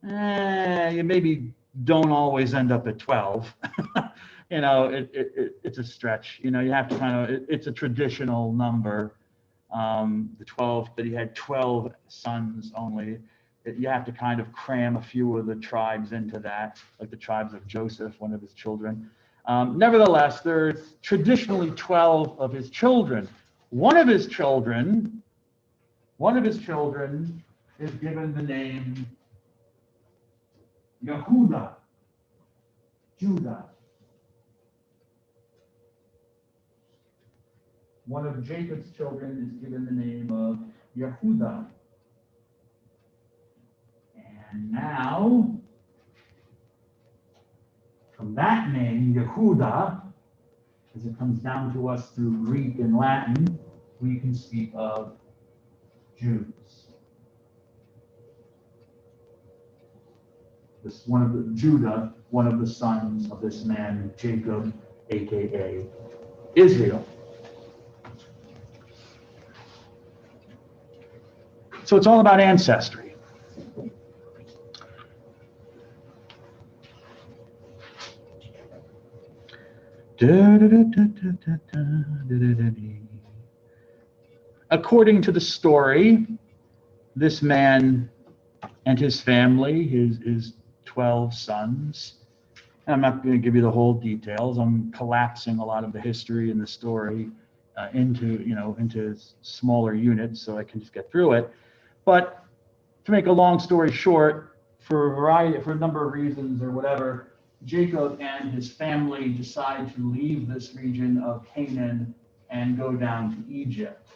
Speaker 1: you maybe don't always end up at 12. It's a stretch. You have to it's a traditional number. The 12, that he had 12 sons only. You have to kind of cram a few of the tribes into that, like the tribes of Joseph, one of his children. Nevertheless, there's traditionally 12 of his children. One of his children is given the name Yehuda, Judah. One of Jacob's children is given the name of Yehuda. And now, from that name, Yehuda, as it comes down to us through Greek and Latin, we can speak of Jews. Judah, one of the sons of this man, Jacob, aka Israel. So it's all about ancestry. according to the story, this man and his family, his 12 sons, and I'm not going to give you the whole details. I'm collapsing a lot of the history and the story into smaller units so I can just get through it. But to make a long story short, for a number of reasons or whatever, Jacob and his family decide to leave this region of Canaan and go down to Egypt.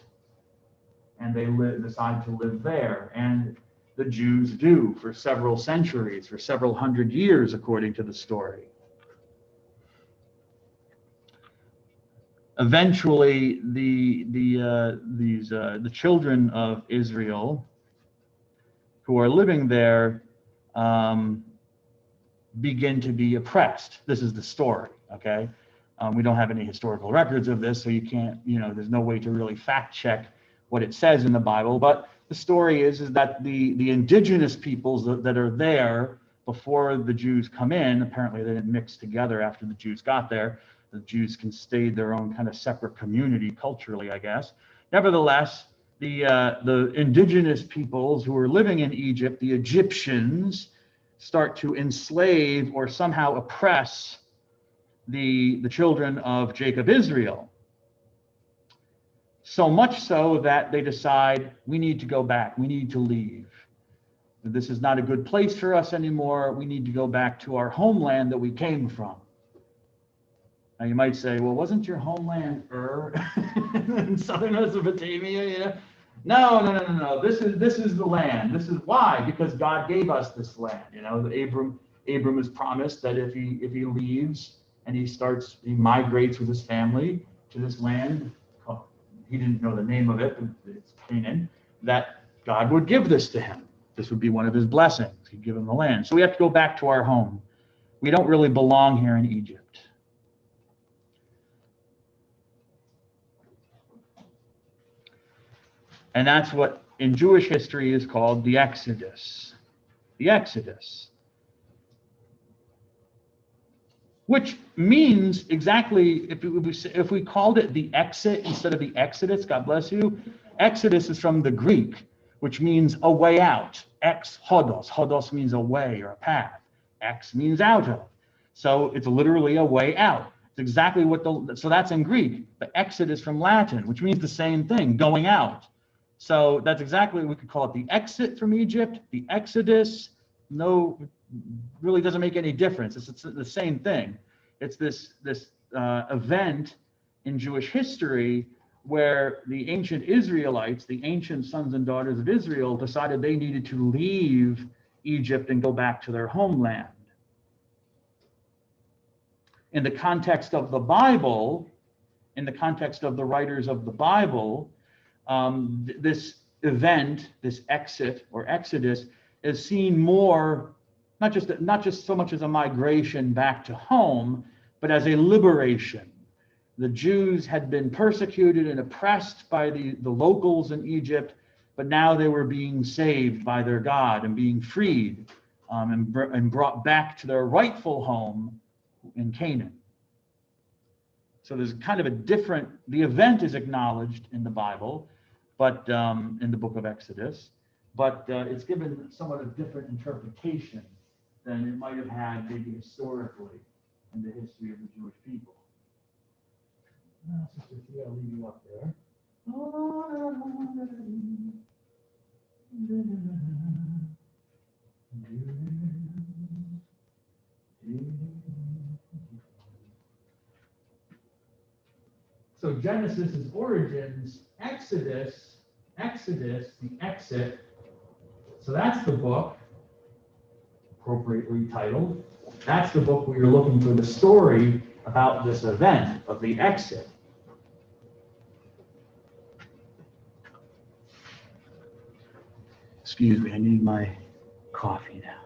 Speaker 1: And they decide to live there. And the Jews do for several centuries, for several hundred years, according to the story. Eventually, the children of Israel who are living there begin to be oppressed. This is the story, okay? We don't have any historical records of this, so you can't, there's no way to really fact check what it says in the Bible. But the story is that the indigenous peoples that are there before the Jews come in, apparently they didn't mix together after the Jews got there. The Jews can stay their own kind of separate community culturally, I guess. Nevertheless, the indigenous peoples who are living in Egypt, the Egyptians, start to enslave or somehow oppress the children of Jacob, Israel. So much so that they decide, we need to go back, we need to leave. This is not a good place for us anymore. We need to go back to our homeland that we came from. Now you might say, well, wasn't your homeland in southern Mesopotamia? No. This is the land. This is why, because God gave us this land. Abram is promised that if he leaves and he migrates with his family to this land, he didn't know the name of it, but it's Canaan, that God would give this to him. This would be one of his blessings. He'd give him the land. So we have to go back to our home. We don't really belong here in Egypt. And that's what in Jewish history is called the Exodus. The Exodus. Which means exactly, if we called it the exit instead of the Exodus, God bless you, Exodus is from the Greek, which means a way out. Ex hodos. Hodos means a way or a path. Ex means out of. So it's literally a way out. It's exactly so that's in Greek. The Exodus from Latin, which means the same thing, going out. So that's exactly, we could call it the exit from Egypt, the Exodus. No, really doesn't make any difference. It's the same thing. It's this event in Jewish history where the ancient Israelites, the ancient sons and daughters of Israel, decided they needed to leave Egypt and go back to their homeland. In the context of the Bible, in the context of the writers of the Bible, this event, this exit or exodus, is seen more not just so much as a migration back to home, but as a liberation. The Jews had been persecuted and oppressed by the locals in Egypt, but now they were being saved by their God and being freed and brought back to their rightful home in Canaan. So there's kind of the event is acknowledged in the Bible, but in the book of Exodus, but it's given somewhat a different interpretation than it might have had maybe historically in the history of the Jewish people. Sister Thea, I'll leave you up there. So Genesis is origins, Exodus, the exit. So that's the book, appropriately titled. That's the book where you're looking for the story about this event of the exit. Excuse me, I need my coffee now.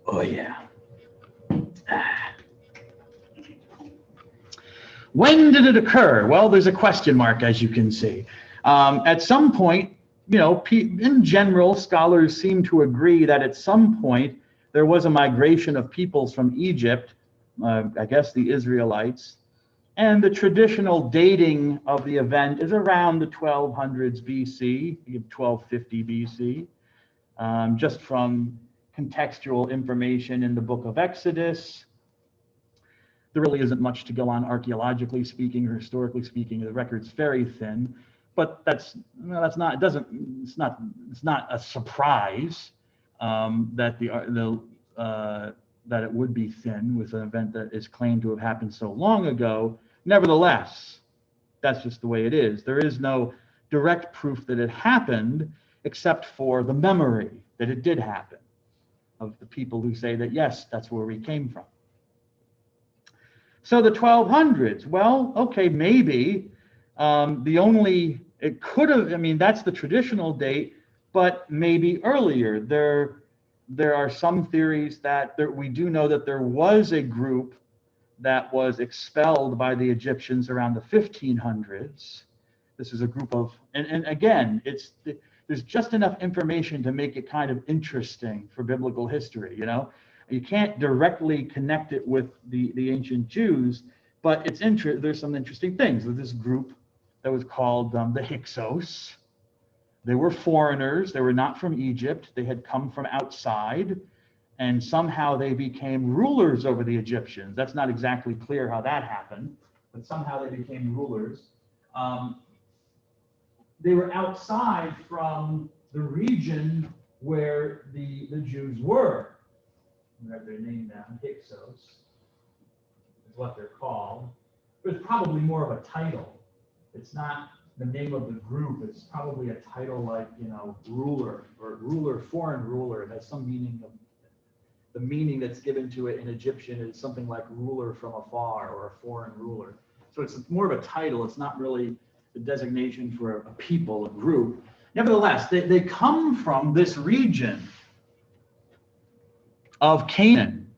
Speaker 1: Oh yeah. When did it occur? Well, there's a question mark, as you can see. At some point, in general, scholars seem to agree that at some point there was a migration of peoples from Egypt, I guess the Israelites, And the traditional dating of the event is around the 1200s BC, 1250 BC, just from contextual information in the book of Exodus. There really isn't much to go on archaeologically speaking or historically speaking. The record's very thin, but it's not a surprise that that it would be thin with an event that is claimed to have happened so long ago. Nevertheless, that's just the way it is. There is no direct proof that it happened, except for the memory that it did happen of the people who say that, yes, that's where we came from. So the 1200s, well, okay, maybe it could have, I mean, that's the traditional date, but maybe earlier. There are some theories that we do know that there was a group that was expelled by the Egyptians around the 1500s. This is a group of, and again, there's just enough information to make it kind of interesting for biblical history, you know? You can't directly connect it with the ancient Jews, but there's some interesting things. There's this group that was called the Hyksos. They were foreigners. They were not from Egypt. They had come from outside, and somehow they became rulers over the Egyptians. That's not exactly clear how that happened, but somehow they became rulers. They were outside from the region where the Jews were. We have their name down, Hyksos is what they're called. But it's probably more of a title. It's not the name of the group. It's probably a title like, you know, ruler, or ruler, foreign ruler. It has some meaning. The meaning that's given to it in Egyptian is something like ruler from afar, or a foreign ruler. So it's more of a title. It's not really the designation for a people, a group. Nevertheless, they come from this region of Canaan.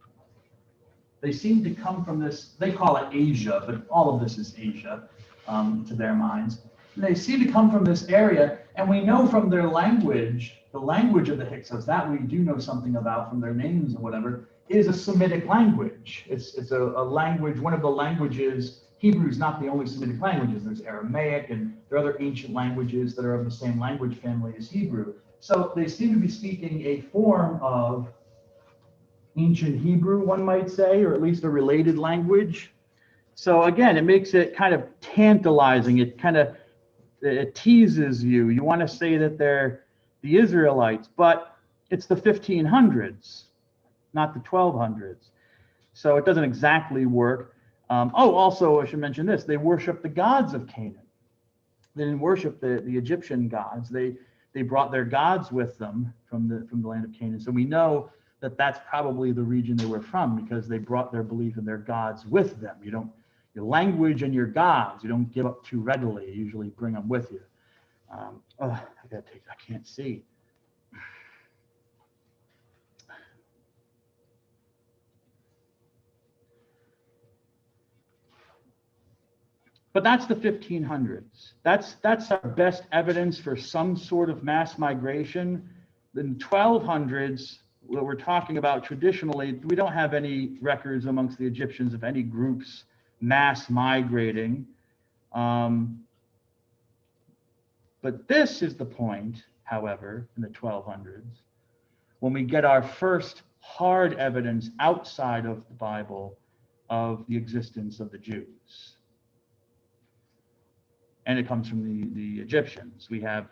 Speaker 1: They seem to come from this, they call it Asia, but all of this is Asia to their minds. And they seem to come from this area, and we know from their language, the language of the Hyksos, that we do know something about from their names and whatever, is a Semitic language. It's a language, one of the languages. Hebrew is not the only Semitic languages. There's Aramaic, and there are other ancient languages that are of the same language family as Hebrew. So they seem to be speaking a form of ancient Hebrew, one might say, or at least a related language. So again, it makes it kind of tantalizing. It teases you. You want to say that they're the Israelites, but it's the 1500s, not the 1200s. So it doesn't exactly work. Also, I should mention this: they worship the gods of Canaan. They didn't worship the Egyptian gods. They brought their gods with them from the land of Canaan. So we know that that's probably the region they were from, because they brought their belief in their gods with them. Your language and your gods, you don't give up too readily. You usually bring them with you. I can't see. But that's the 1500s. That's our best evidence for some sort of mass migration. The 1200s, what we're talking about traditionally, we don't have any records amongst the Egyptians of any groups mass migrating. But this is the point, however, in the 1200s, when we get our first hard evidence outside of the Bible of the existence of the Jews. And it comes from the Egyptians. We have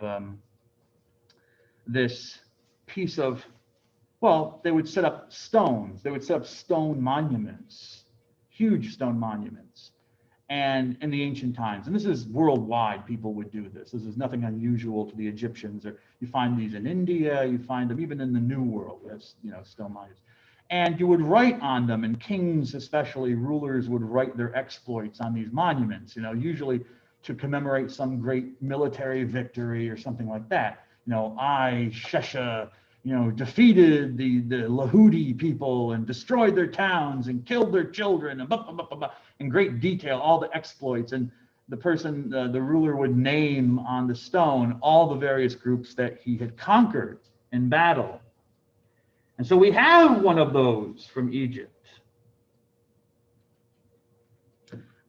Speaker 1: this piece of, well, they would set up stones. They would set up stone monuments, huge stone monuments, and in the ancient times. And this is worldwide, people would do this. This is nothing unusual to the Egyptians. Or you find these in India, you find them even in the New World, as stone monuments. And you would write on them, and kings, especially rulers, would write their exploits on these monuments, usually to commemorate some great military victory or something like that. I, Shesha, defeated the Lahudi people and destroyed their towns and killed their children, and blah, blah, blah, blah, blah, in great detail, all the exploits. And the person, the ruler, would name on the stone all the various groups that he had conquered in battle. And so we have one of those from Egypt.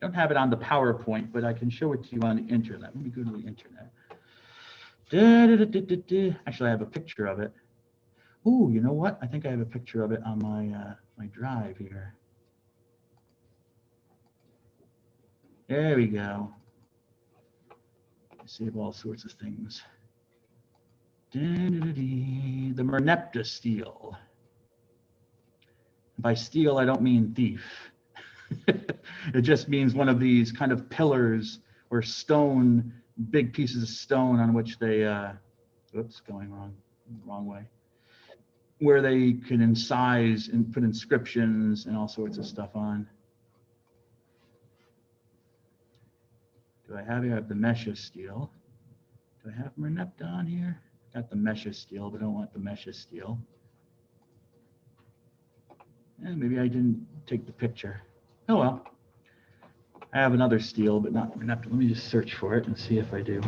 Speaker 1: don't have it on the PowerPoint, but I can show it to you on the internet. Let me go to the internet. Actually, I have a picture of it. Ooh, you know what? I think I have a picture of it on my drive here. There we go. Save all sorts of things. The Merneptah stele. By stele, I don't mean thief. It just means one of these kind of pillars or stone, big pieces of stone on which they, oops, going wrong way, where they can incise and put inscriptions and all sorts of stuff on. Do I have here? I have the Mesha stele. Do I have Merneptah on here? Got the Mesha stele, but I don't want the Mesha stele. And maybe I didn't take the picture. Oh well. I have another stele, but not Merneptah. Let me just search for it and see if I do.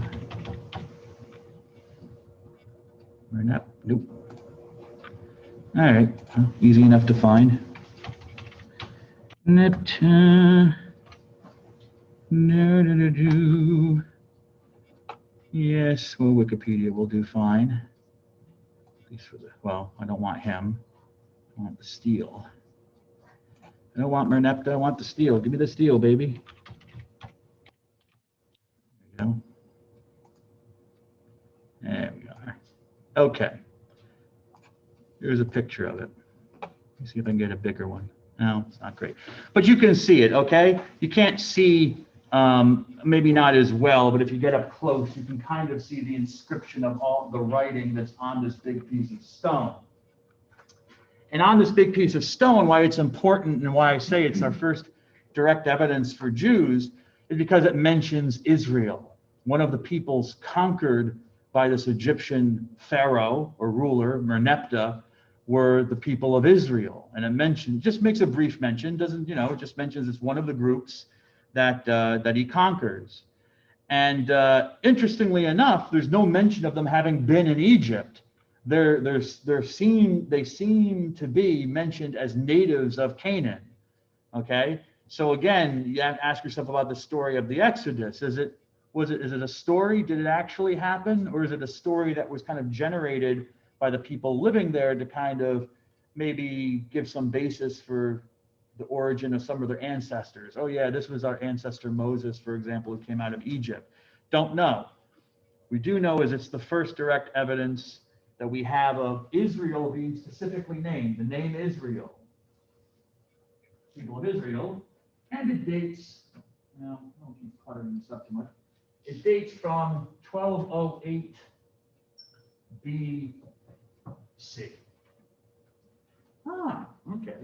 Speaker 1: Merneptah, nope. All right, well, easy enough to find. Merneptah. No. Yes, well, Wikipedia will do fine. At least for the, well, I don't want him. I want the stele. I don't want Merneptah, I want the stele. Give me the stele, baby. There you go. There we are. Okay. Here's a picture of it. Let me see if I can get a bigger one. No, it's not great. But you can see it, okay? You can't see, maybe not as well, but if you get up close, you can kind of see the inscription of all the writing that's on this big piece of stone. And on this big piece of stone, why it's important and why I say it's our first direct evidence for Jews is because it mentions Israel, one of the peoples conquered by this Egyptian pharaoh or ruler, Merneptah, were the people of Israel. And it just makes a brief mention, doesn't, it just mentions it's one of the groups that he conquers. And interestingly enough, there's no mention of them having been in Egypt. They seem to be mentioned as natives of Canaan. Okay, so again, you have to ask yourself about the story of the Exodus. Is it a story? Did it actually happen, or is it a story that was kind of generated by the people living there to kind of maybe give some basis for the origin of some of their ancestors? Oh yeah, this was our ancestor Moses, for example, who came out of Egypt. Don't know. We do know is it's the first direct evidence that we have of Israel being specifically named, the name Israel, people of Israel, and it dates, I don't keep cluttering this up too much, it dates from 1208 BC. Ah, okay.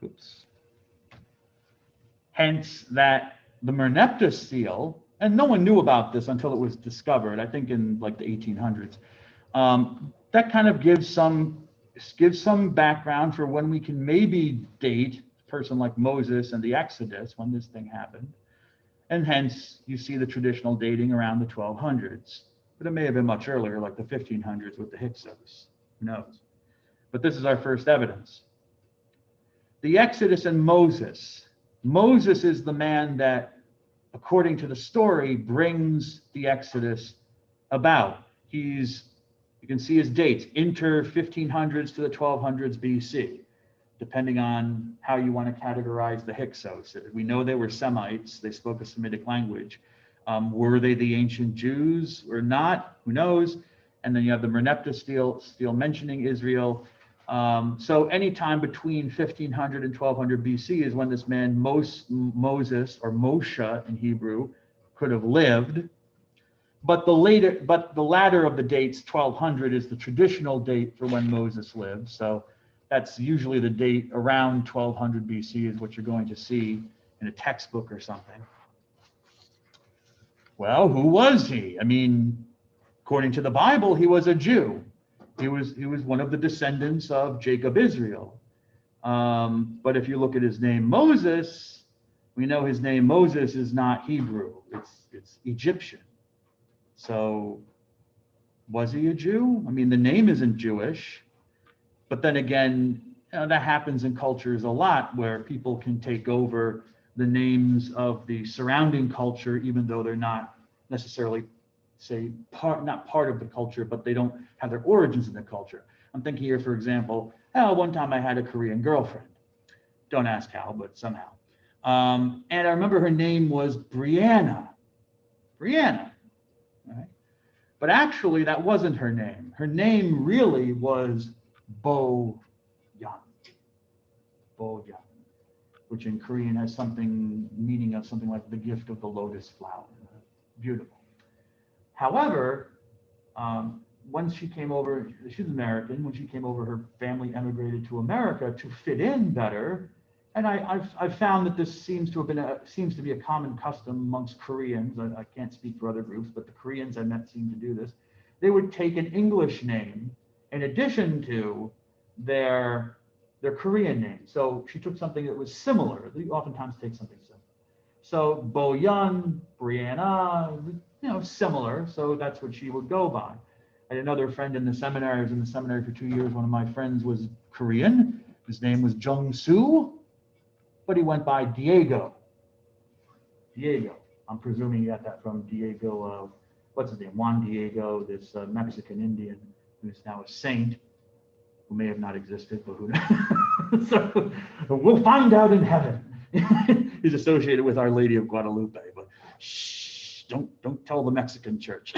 Speaker 1: Oops. Hence that the Merneptah seal, and no one knew about this until it was discovered, I think in like the 1800s. That kind of gives some background for when we can maybe date a person like Moses and the Exodus, when this thing happened. And hence you see the traditional dating around the 1200s. But it may have been much earlier, like the 1500s with the Hyksos. Who knows? But this is our first evidence. The Exodus and Moses. Moses is the man that, according to the story, brings the Exodus about. You can see his dates, inter 1500s to the 1200s BC, depending on how you want to categorize the Hyksos. We know they were Semites, they spoke a Semitic language. Were they the ancient Jews or not? Who knows? And then you have the Merneptah stele mentioning Israel. So anytime between 1500 and 1200 BC is when this man Moses, or Moshe in Hebrew, could have lived. But the latter of the dates, 1200, is the traditional date for when Moses lived. So that's usually the date around 1200 BC is what you're going to see in a textbook or something. Well, who was he? I mean, according to the Bible, he was a Jew. He was one of the descendants of Jacob Israel. But if you look at his name Moses, we know his name Moses is not Hebrew, it's Egyptian. So was he a Jew? I mean, the name isn't Jewish, but then again, that happens in cultures a lot where people can take over the names of the surrounding culture, even though they're not necessarily, say, not part of the culture, but they don't have their origins in the culture. I'm thinking here, for example, one time I had a Korean girlfriend. Don't ask how, but somehow. And I remember her name was Brianna. Brianna, right? But actually, that wasn't her name. Her name really was Bo Yan. Bo Yan, which in Korean has something meaning of something like the gift of the lotus flower. Beautiful. However, when she came over, she's American. When she came over, her family emigrated to America to fit in better. And I've found that this seems to be a common custom amongst Koreans. I can't speak for other groups, but the Koreans I met seem to do this. They would take an English name in addition to their Korean name. So she took something that was similar. They oftentimes take something similar. So Boyan, Brianna, similar. So that's what she would go by. I had another friend in the seminary. I was in the seminary for 2 years. One of my friends was Korean. His name was Jung Soo, but he went by Diego. Diego. I'm presuming you got that from Diego, what's his name? Juan Diego, this Mexican Indian who's now a saint, who may have not existed, but who knows? So we'll find out in heaven. He's associated with Our Lady of Guadalupe, but shh, don't tell the Mexican church.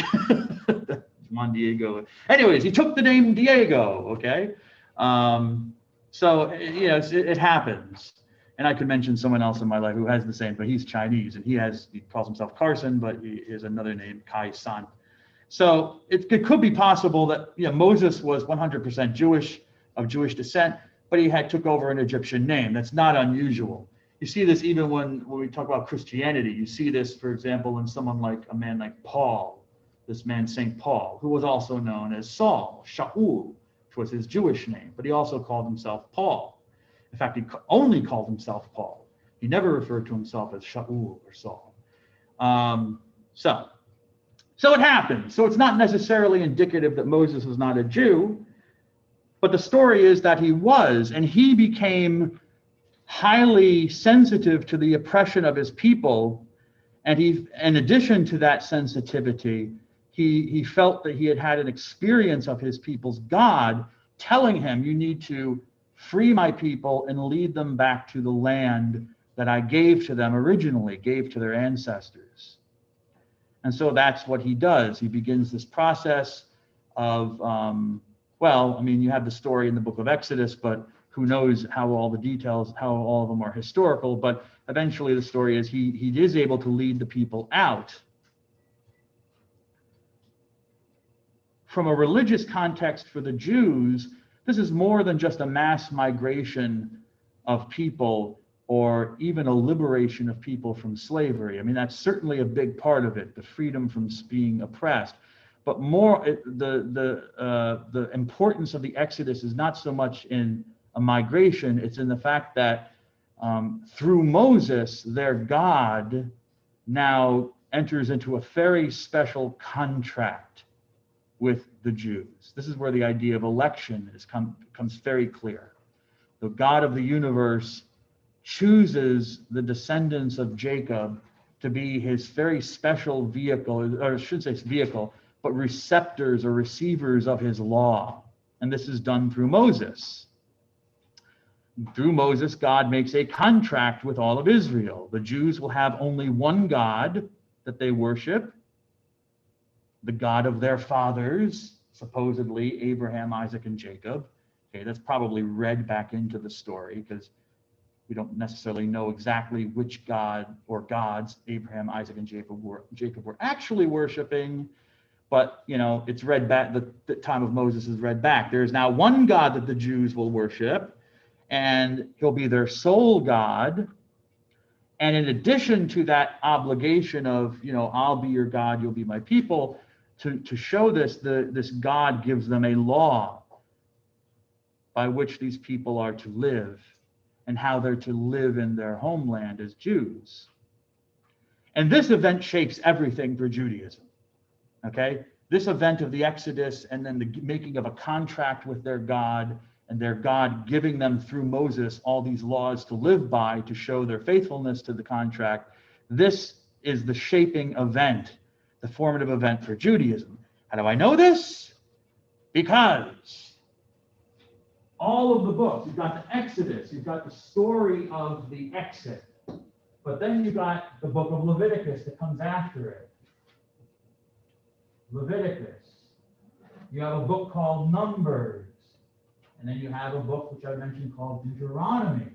Speaker 1: Juan Diego. Anyways, he took the name Diego, okay? So, it happens. And I could mention someone else in my life who has the same, but he's Chinese, and he calls himself Carson, but he has another name, Kai San. So it could be possible that Moses was 100% Jewish, of Jewish descent, but he took over an Egyptian name. That's not unusual. You see this even when we talk about Christianity. You see this, for example, in a man like Paul, this man St. Paul, who was also known as Saul, Shaul, which was his Jewish name, but he also called himself Paul. In fact, he only called himself Paul. He never referred to himself as Shaul or Saul. So it happens. So it's not necessarily indicative that Moses was not a Jew, but the story is that he was, and he became highly sensitive to the oppression of his people. And he, in addition to that sensitivity, he felt that he had an experience of his people's God telling him, you need to free my people and lead them back to the land that I gave to them originally, gave to their ancestors. And so that's what he does. He begins this process of, you have the story in the book of Exodus, but who knows how all the details, how all of them are historical, but eventually the story is he is able to lead the people out. From a religious context for the Jews, this is more than just a mass migration of people or even a liberation of people from slavery. I mean, that's certainly a big part of it, the freedom from being oppressed. But more, the importance of the Exodus is not so much in a migration, it's in the fact that through Moses, their God now enters into a very special contract with the Jews. This is where the idea of election becomes very clear. The God of the universe chooses the descendants of Jacob to be his very special vehicle, or I should say vehicle, but receptors or receivers of his law. And this is done through Moses. Through Moses, God makes a contract with all of Israel. The Jews will have only one God that they worship, the God of their fathers, supposedly Abraham, Isaac, and Jacob. Okay, that's probably read back into the story because we don't necessarily know exactly which God or gods Abraham, Isaac, and Jacob were actually worshiping, but it's read back. The time of Moses is read back. There is now one God that the Jews will worship, and he'll be their sole God. And in addition to that obligation of, I'll be your God, you'll be my people, to show this God gives them a law by which these people are to live and how they're to live in their homeland as Jews. And this event shapes everything for Judaism, okay? This event of the Exodus and then the making of a contract with their God and their God giving them through Moses all these laws to live by to show their faithfulness to the contract. This is the shaping event, the formative event for Judaism. How do I know this? Because all of the books, you've got the Exodus, you've got the story of the exit, but then you've got the book of Leviticus that comes after it. Leviticus. You have a book called Numbers. And then you have a book which I mentioned called Deuteronomy.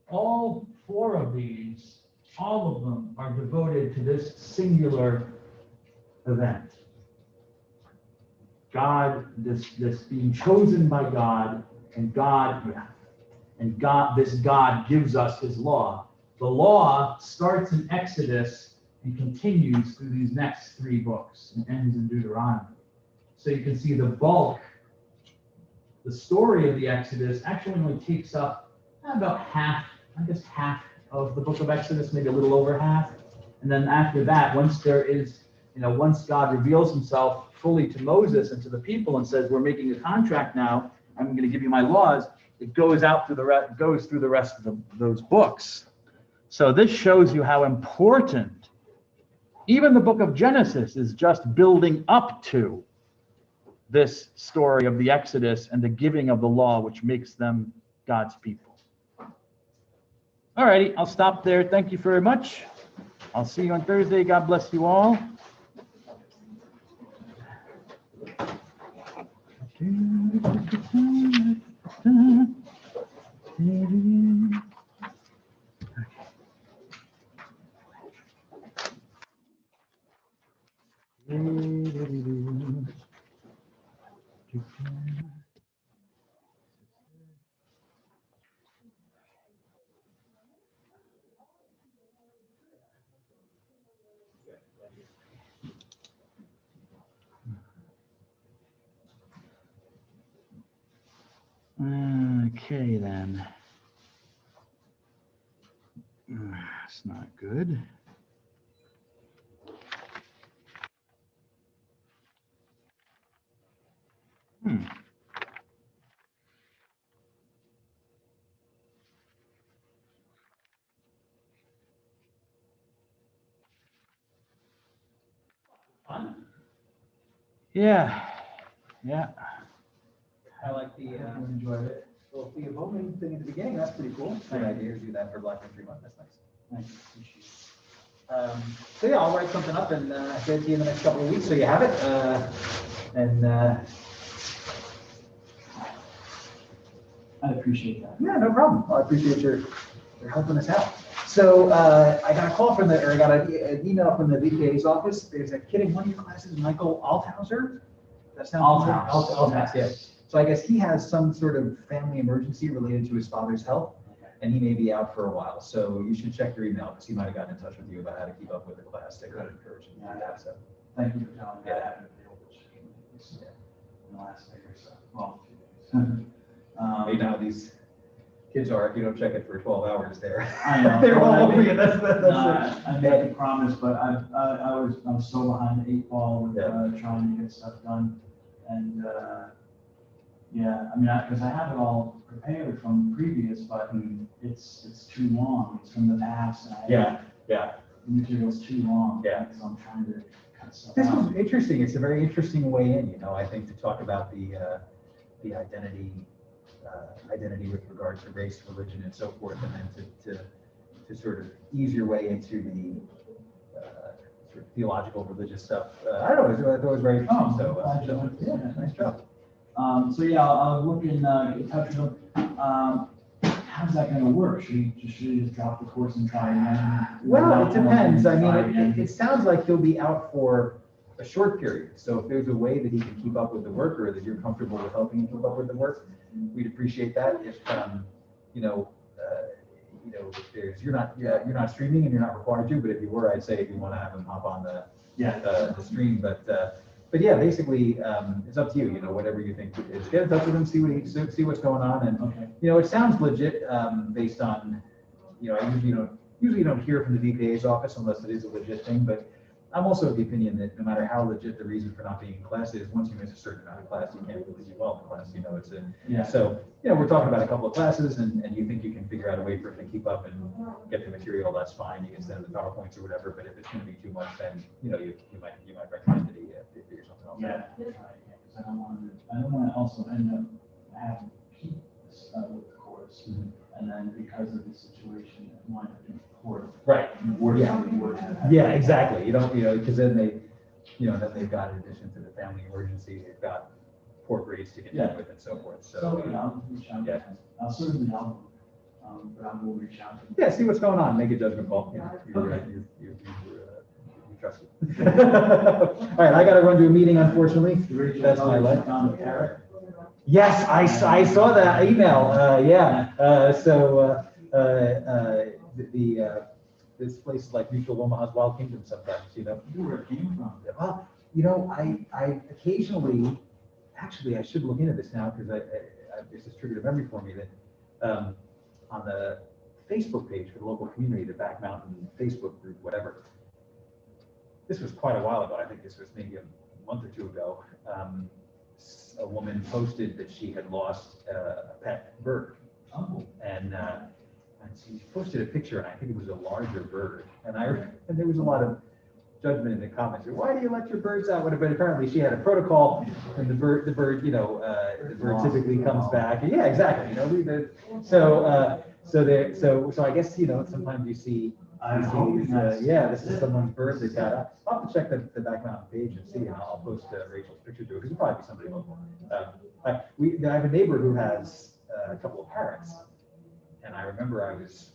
Speaker 1: All four of these, all of them are devoted to this singular event. God, this being chosen by God, and this God gives us his law. The law starts in Exodus and continues through these next three books and ends in Deuteronomy. So you can see the bulk, the story of the Exodus actually only takes up about half of the book of Exodus, maybe a little over half. And then after that, once God reveals himself fully to Moses and to the people and says, we're making a contract now, I'm going to give you my laws, it goes through the rest of those books. So this shows you how important even the book of Genesis is, just building up to this story of the Exodus and the giving of the law, which makes them God's people. All righty, I'll stop there. Thank you very much. I'll see you on Thursday. God bless you all. Okay, then. That's not good. Fun? Yeah.
Speaker 3: I like the
Speaker 1: Enjoyed it.
Speaker 3: little Theobomin thing at the beginning. That's pretty cool. Good idea to do that for Black History Month. That's nice.
Speaker 1: Thank you.
Speaker 3: So yeah, I'll write something up and get it to you in the next couple of weeks so you have it.
Speaker 1: I appreciate that.
Speaker 3: Yeah, no problem. Well, I appreciate your helping us out. So I got a call from I got an email from the VPA's office. There's a kid in one of your classes, Michael Althauser. That sounds familiar? Althaus, yeah. So I guess he has some sort of family emergency related to his father's health, and he may be out for a while. So you should check your email because he might have gotten in touch with you about how to keep up with the class. They could encourage him to do that. So
Speaker 1: Thank you for telling me
Speaker 3: Yeah.
Speaker 1: that. In the last day or so. Well,
Speaker 3: you know how these kids are. If you don't check it for 12 hours,
Speaker 1: I know.
Speaker 3: they're all
Speaker 1: I
Speaker 3: over
Speaker 1: mean,
Speaker 3: you. That's
Speaker 1: I made a promise, but I'm so behind the eight ball with trying to get stuff done. And yeah, I mean, because I have it all prepared from previous, but it's too long. It's from the past. And
Speaker 3: yeah.
Speaker 1: The material's too long.
Speaker 3: Yeah.
Speaker 1: So I'm trying to cut stuff
Speaker 3: This
Speaker 1: out.
Speaker 3: was interesting. It's a very interesting way in, I think, to talk about the identity with regard to race, religion, and so forth, and then to sort of ease your way into the sort of theological, religious stuff. I don't know. I thought it was very interesting. Yeah, nice job.
Speaker 1: So yeah, I'll look in, get in touch with them. How's that going to work? Should he just drop the course and try again?
Speaker 3: Well, it depends. I mean, it sounds like he'll be out for a short period. So if there's a way that he can keep up with the work, or that you're comfortable with helping him keep up with the work, we'd appreciate that. If you know, if there's, you're not streaming and you're not required to, but if you were, I'd say if you want to have them hop on the stream, but yeah, basically, it's up to you, you know, whatever you think is, get in touch with them, see what's going on, and, you know, it sounds legit, based on, you know, I usually don't hear from the VPA's office unless it is a legit thing, but I'm also of the opinion that no matter how legit the reason for not being in class is, once you miss a certain amount of class, you can't really do well in class, you know, so, you know, we're talking about a couple of classes, and you think you can figure out a way for it to keep up and get the material, that's fine, you can send the PowerPoints or whatever, but if it's gonna be too much, then, you know, you might recommend that you figure something else out.
Speaker 4: Yeah, because I don't want to also end up having to keep with the course, and then because of the situation, wind up in court.
Speaker 3: Right.
Speaker 4: Worse
Speaker 3: Yeah.
Speaker 4: than worse.
Speaker 3: Yeah, exactly. You don't, you know, because then they've got, in addition to the family emergency, they've got poor grades to get done with and so forth.
Speaker 4: So, yeah, I'll reach out.
Speaker 3: Yeah.
Speaker 4: I'll certainly help them, but I will reach out to them.
Speaker 3: Yeah, see what's going on, make a judgment call. You know, you trust it. All right, I gotta run to a meeting, unfortunately. That's my life. Yes, I saw that email, this place is like Mutual Omaha's Wild Kingdom sometimes, you know.
Speaker 4: Where it came from.
Speaker 3: Well, you know, I occasionally, actually, I should look into this now because this has triggered a memory for me that on the Facebook page for the local community, the Back Mountain Facebook group, whatever. This was quite a while ago. I think this was maybe a month or two ago. A woman posted that she had lost a pet bird.
Speaker 4: Oh.
Speaker 3: And she posted a picture, and I think it was a larger bird. And there was a lot of judgment in the comments. Why do you let your birds out? But apparently she had a protocol, and the bird, you know, the bird typically comes back. Yeah, exactly. You know, so I guess, you know, sometimes you see. This is someone's bird they've got. I'll have to check the Back Mountain page and see, and I'll post Rachel's picture to it, because it'll probably be somebody local. I have a neighbor who has a couple of parrots, and I remember I was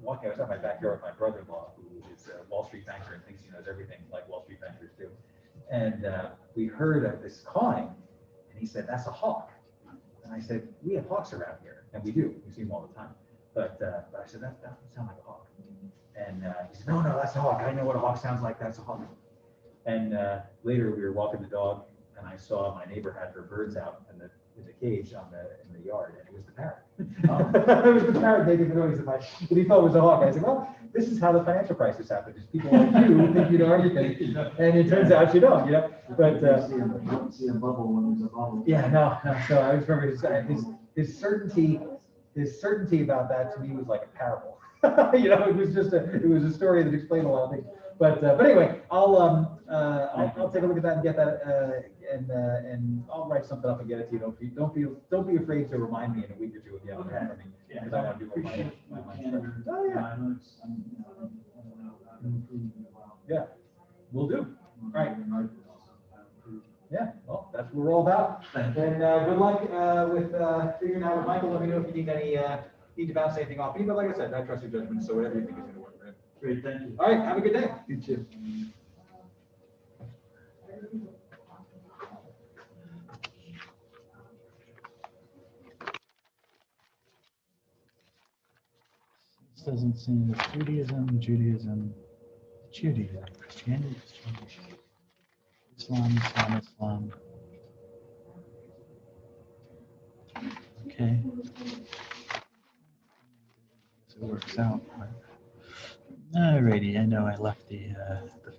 Speaker 3: out in my backyard with my brother-in-law, who is a Wall Street banker and thinks he knows everything, like Wall Street bankers do. And we heard of this cawing, and he said, "That's a hawk." And I said, "We have hawks around here," and we do. We see them all the time. But I said, that doesn't sound like a hawk. And he said, no, that's a hawk. I know what a hawk sounds like. That's a hawk. And later we were walking the dog, and I saw my neighbor had her birds out in the cage in the yard, and it was the parrot. It was the parrot making the noise that he thought was a hawk. I said, well, this is how the financial crisis happened. Is people like you think you know everything, and it turns out you don't, you know. But
Speaker 4: see a bubble when there's a bubble.
Speaker 3: yeah, no. So I just remember his certainty about that to me was like a parable. You know, it was a story that explained a lot of things. But anyway, I'll take a look at that and get that, and I'll write something up and get it to you. Don't be afraid to remind me in a week or two again.
Speaker 4: Okay.
Speaker 3: Because I want to do my mind. Oh yeah. Yeah, we'll do. All right. Yeah, well, that's what we're all about. And good luck with figuring out with Michael. Let me know if you need to bounce anything off me. But like I said, I trust your judgment, so whatever you think is going to work. Right?
Speaker 4: Great, thank you.
Speaker 3: All right, have a good day.
Speaker 4: You too. This doesn't seem Judaism, Christianity, Islam. Okay. It works out. Alrighty, I know I left the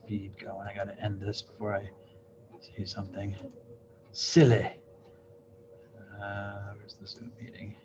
Speaker 4: feed going. I gotta end this before I say something silly. Where's the Zoom meeting?